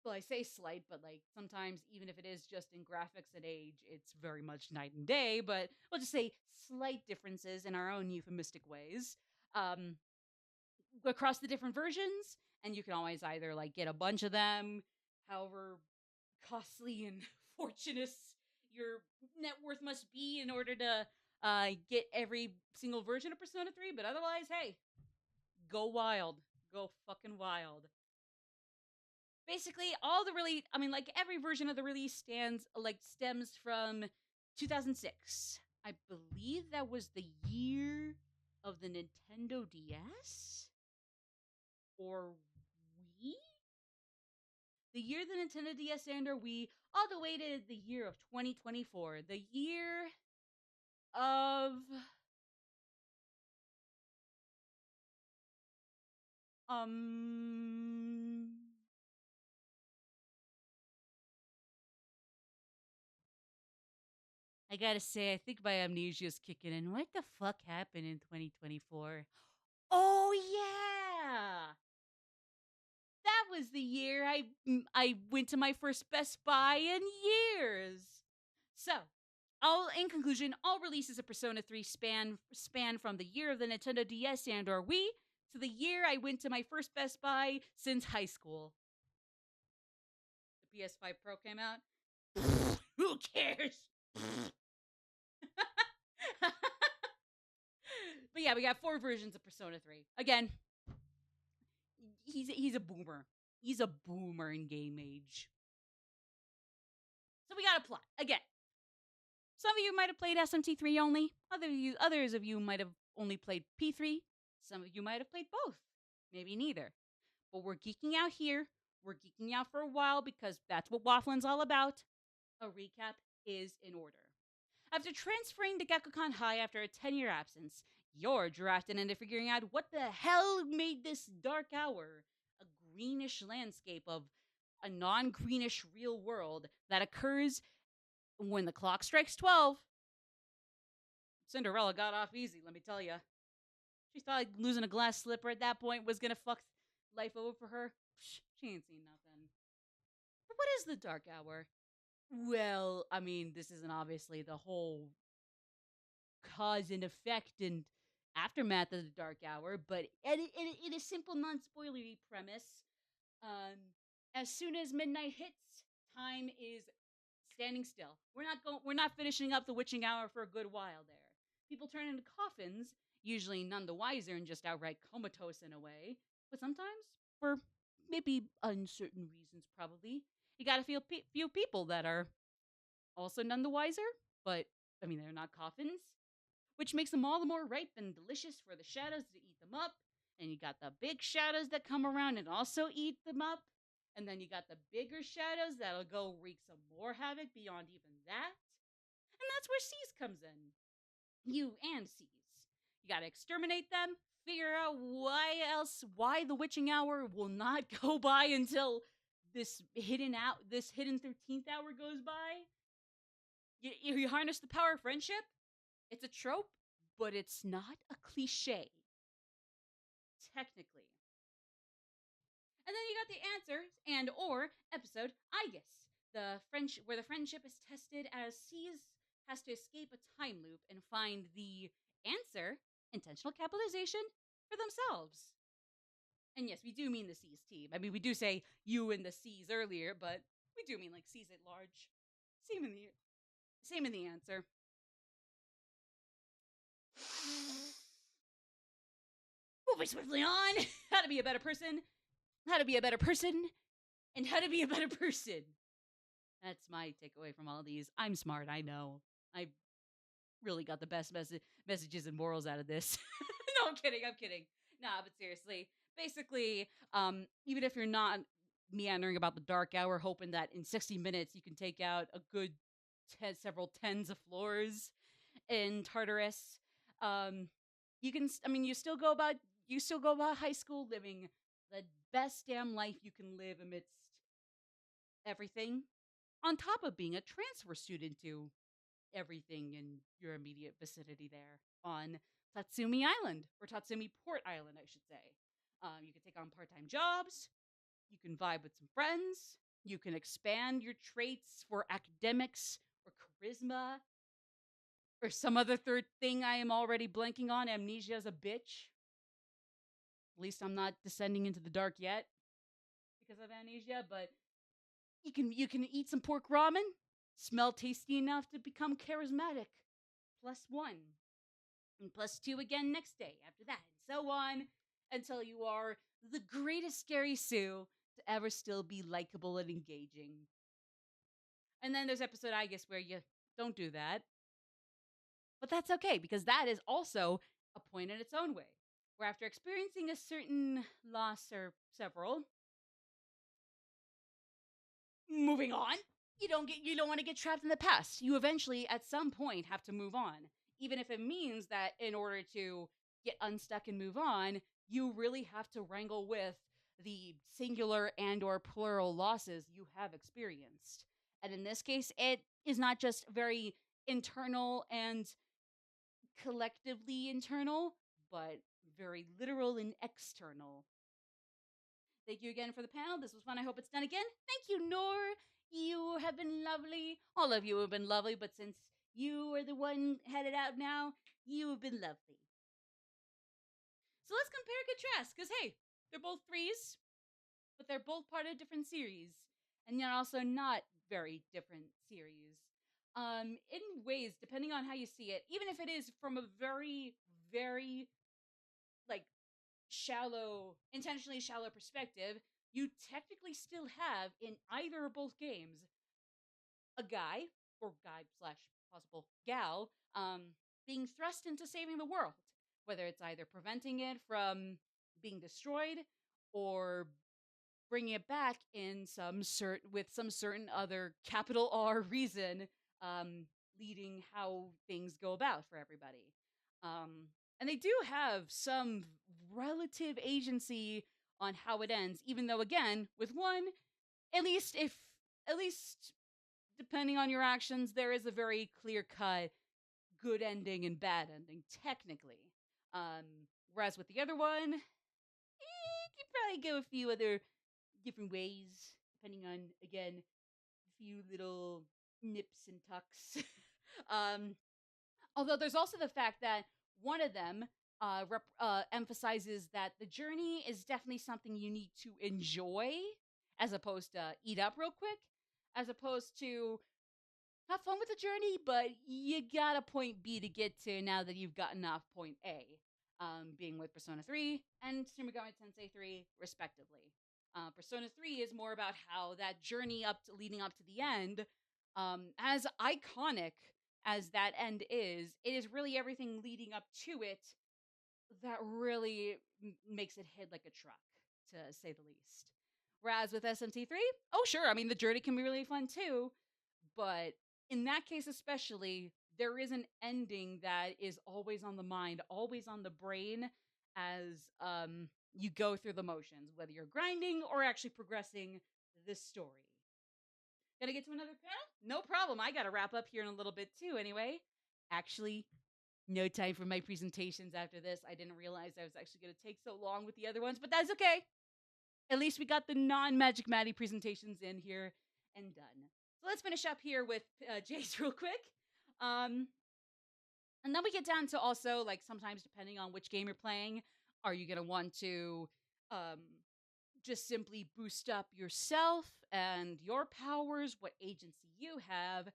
A: Well, I say slight, but like sometimes, even if it is just in graphics and age, it's very much night and day. But we'll just say slight differences in our own euphemistic ways. Um, across the different versions, and you can always either like get a bunch of them, however costly and fortunate your net worth must be in order to get every single version of Persona 3, but otherwise, hey, go wild. Go fucking wild. Basically, all the really, like every version of the release stems from 2006. I believe that was the year of the Nintendo DS or Wii? The year the Nintendo DS and or Wii, all the way to the year of 2024. The year of um I gotta say, I think my amnesia is kicking in. What the fuck happened in 2024? Oh yeah, that was the year I went to my first Best Buy in years. So, all in conclusion, all releases of Persona 3 span from the year of the Nintendo DS and or Wii to the year I went to my first Best Buy since high school. The PS5 Pro came out. Who cares? But yeah, we got 4 versions of Persona 3. Again, he's a boomer. He's a boomer in game age. So we got a plot. Again, some of you might have played SMT3 only. Others of you might have only played P3. Some of you might have played both. Maybe neither. But we're geeking out here. We're geeking out for a while because that's what Wafflin's all about. A recap is in order. After transferring to Gekkoukan High after a 10-year absence, you're drafted into figuring out what the hell made this dark hour a greenish landscape of a non-greenish real world that occurs when the clock strikes 12. Cinderella got off easy, let me tell you. She thought losing a glass slipper at that point was gonna fuck life over for her. She ain't seen nothing. But what is the dark hour? Well, I mean, this isn't obviously the whole cause and effect and aftermath of the dark hour, but in a simple, non-spoilery premise, um, as soon as midnight hits, time is standing still. We're not finishing up the witching hour for a good while there. People turn into coffins, usually none the wiser and just outright comatose in a way, but sometimes for maybe uncertain reasons, probably. You got a few people that are also none the wiser, but I mean, they're not coffins, which makes them all the more ripe and delicious for the shadows to eat them up. And you got the big shadows that come around and also eat them up. And then you got the bigger shadows that'll go wreak some more havoc beyond even that. And that's where C's comes in. You and C's. You gotta exterminate them, figure out why the witching hour will not go by until this hidden 13th hour goes by. You harness the power of friendship. It's a trope, but it's not a cliche, technically. And then you got the answers and or episode I guess where the friendship is tested as C's has to escape a time loop and find the answer, intentional capitalization, for themselves. And yes, we do mean the C's team. I mean, we do say you and the C's earlier, but we do mean like C's at large. Same in the answer. Moving swiftly on. How to be a better person. How to be a better person. And how to be a better person. That's my takeaway from all these. I'm smart, I know. I really got the best messages and morals out of this. No, I'm kidding. Nah, but seriously, basically, even if you're not meandering about the dark hour, hoping that in 60 minutes you can take out a good several tens of floors in Tartarus, you can. I mean, you still go about high school living the best damn life you can live amidst everything. On top of being a transfer student to everything in your immediate vicinity there on Tatsumi Island, or Tatsumi Port Island, I should say. You can take on part time jobs, you can vibe with some friends, you can expand your traits for academics or charisma or some other third thing I am already blanking on. Amnesia is a bitch. At least I'm not descending into the dark yet because of amnesia, but you can eat some pork ramen, smell tasty enough to become charismatic. +1. And +2 again next day after that, and so on until you are the greatest Scary Sue to ever still be likable and engaging. And then there's episode I guess where you don't do that. But that's okay because that is also a point in its own way. Where after experiencing a certain loss or several, moving on, you don't want to get trapped in the past. You eventually at some point have to move on, even if it means that in order to get unstuck and move on, you really have to wrangle with the singular and or plural losses you have experienced. And in this case, it is not just very internal and collectively internal, but very literal and external. Thank you again for the panel. This was fun. I hope it's done again. Thank you, Noor. You have been lovely. All of you have been lovely, but since you are the one headed out now, you have been lovely. So let's compare and contrast, because hey, they're both threes, but they're both part of different series, and yet also not very different series. In ways, depending on how you see it, even if it is from a very, very like intentionally shallow perspective, you technically still have in either or both games a guy or guy slash possible gal being thrust into saving the world, whether it's either preventing it from being destroyed or bringing it back in with some certain other capital R reason, leading how things go about for everybody. And they do have some relative agency on how it ends, even though again, with one, at least depending on your actions, there is a very clear cut good ending and bad ending, technically. Whereas with the other one, could probably go a few other different ways, depending on, again, a few little nips and tucks. um, Although there's also the fact that one of them emphasizes that the journey is definitely something you need to enjoy as opposed to eat up real quick, as opposed to have fun with the journey, but you got a point B to get to now that you've gotten off point A, being with Persona 3 and Shin Megami Tensei 3, respectively. Persona 3 is more about how that journey up to leading up to the end, as iconic as that end is, it is really everything leading up to it that really makes it hit like a truck, to say the least. Whereas with SMT3, oh sure, I mean the journey can be really fun too, but in that case especially, there is an ending that is always on the mind, always on the brain as you go through the motions, whether you're grinding or actually progressing this story. Gonna get to another panel? No problem. I gotta wrap up here in a little bit too, anyway. Actually, no time for my presentations after this. I didn't realize I was actually gonna take so long with the other ones, but that's okay. At least we got the non-Magic Maddie presentations in here and done. So let's finish up here with Jace real quick. And then we get down to also, like, sometimes depending on which game you're playing, are you gonna want to um, just simply boost up yourself and your powers, what agency you have,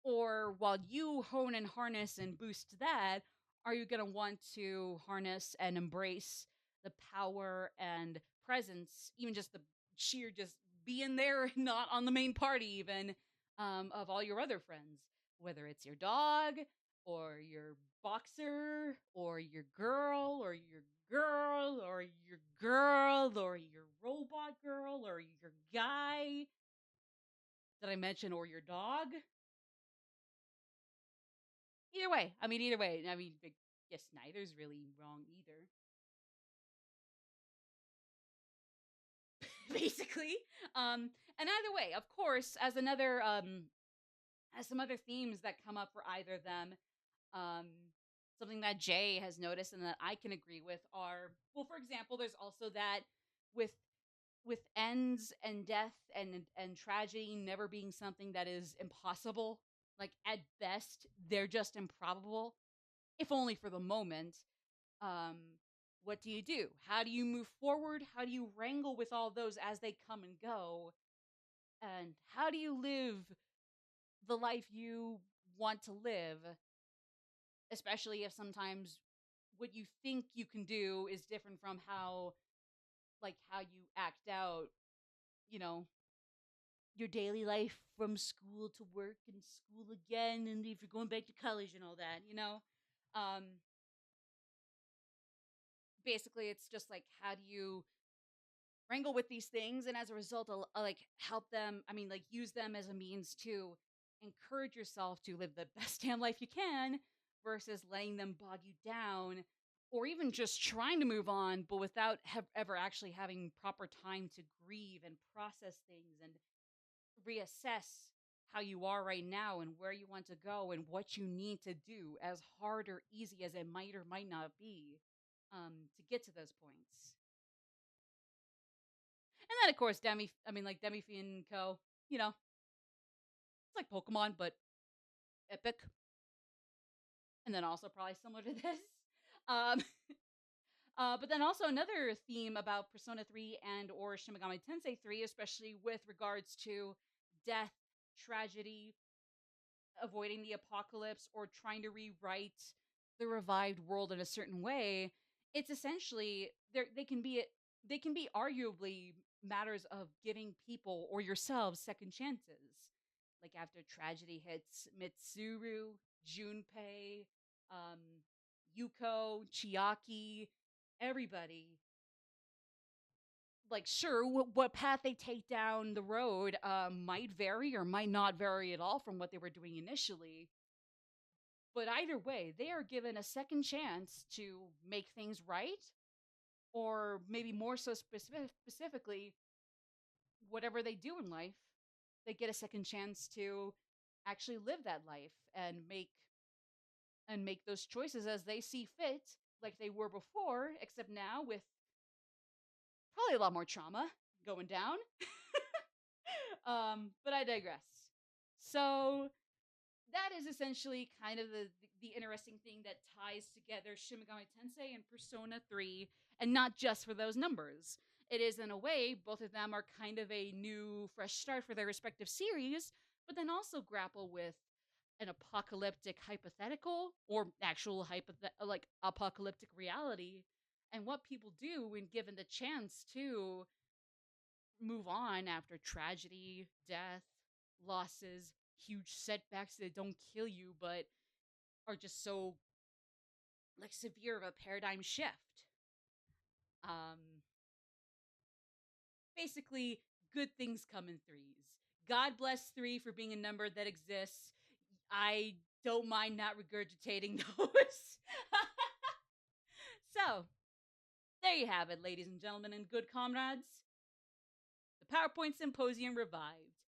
A: or while you hone and harness and boost that, are you going to want to harness and embrace the power and presence, even just the sheer just being there, not on the main party, even of all your other friends, whether it's your dog or your boxer or your girl or your girl or your girl or your robot girl or your guy. Did I mention or your dog? Either way, I guess neither's really wrong either. Basically, and either way, of course, as some other themes that come up for either of them, um, something that Jay has noticed and that I can agree with are, well, for example, there's also that with ends and death and tragedy never being something that is impossible. Like at best, they're just improbable, if only for the moment. um, what do you do? How do you move forward? How do you wrangle with all those as they come and go? And how do you live the life you want to live? Especially if sometimes what you think you can do is different from how you act out, you know, your daily life from school to work and school again, and if you're going back to college and all that, you know? Um, Basically, it's just like, how do you wrangle with these things, and as a result like help them, I mean, like use them as a means to encourage yourself to live the best damn life you can versus letting them bog you down, or even just trying to move on but without ever actually having proper time to grieve and process things and reassess how you are right now and where you want to go and what you need to do, as hard or easy as it might or might not be, to get to those points. And then of course like Demi and Co. You know, it's like Pokemon, but epic. And then also probably similar to this. Um, but then also another theme about Persona 3 and or Shin Megami Tensei 3, especially with regards to death, tragedy, avoiding the apocalypse, or trying to rewrite the revived world in a certain way. It's essentially they can be arguably matters of giving people or yourselves second chances. Like after tragedy hits Mitsuru, Junpei, um, Yuko, Chiaki, everybody. Like, sure, what path they take down the road might vary or might not vary at all from what they were doing initially. But either way, they are given a second chance to make things right, or maybe more so specifically, whatever they do in life, they get a second chance to actually live that life and make those choices as they see fit, like they were before, except now with Probably a lot more trauma going down. But I digress. So that is essentially kind of the interesting thing that ties together Shin Megami Tensei and Persona 3, and not just for those numbers. It is, in a way, both of them are kind of a new, fresh start for their respective series, but then also grapple with an apocalyptic hypothetical or actual like apocalyptic reality, and what people do when given the chance to move on after tragedy, death, losses, huge setbacks that don't kill you but are just so like severe of a paradigm shift. Um Basically, good things come in threes. God bless 3 for being a number that exists. I don't mind not regurgitating those. So, there you have it, ladies and gentlemen and good comrades. The PowerPoint Symposium revived.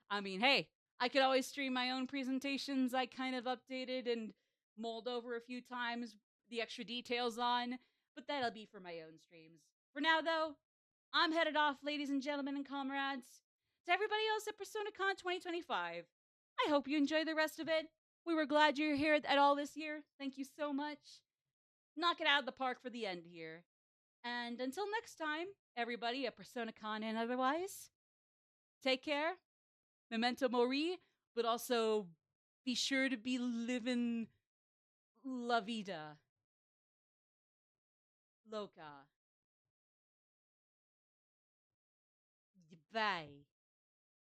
A: I mean, hey, I could always stream my own presentations I kind of updated and mold over a few times the extra details on, but that'll be for my own streams. For now, though, I'm headed off, ladies and gentlemen and comrades. To everybody else at PersonaCon 2025, I hope you enjoy the rest of it. We were glad you're here at all this year. Thank you so much. Knock it out of the park for the end here. And until next time, everybody at PersonaCon and otherwise, take care, memento mori, but also be sure to be living la vida loca. Bye.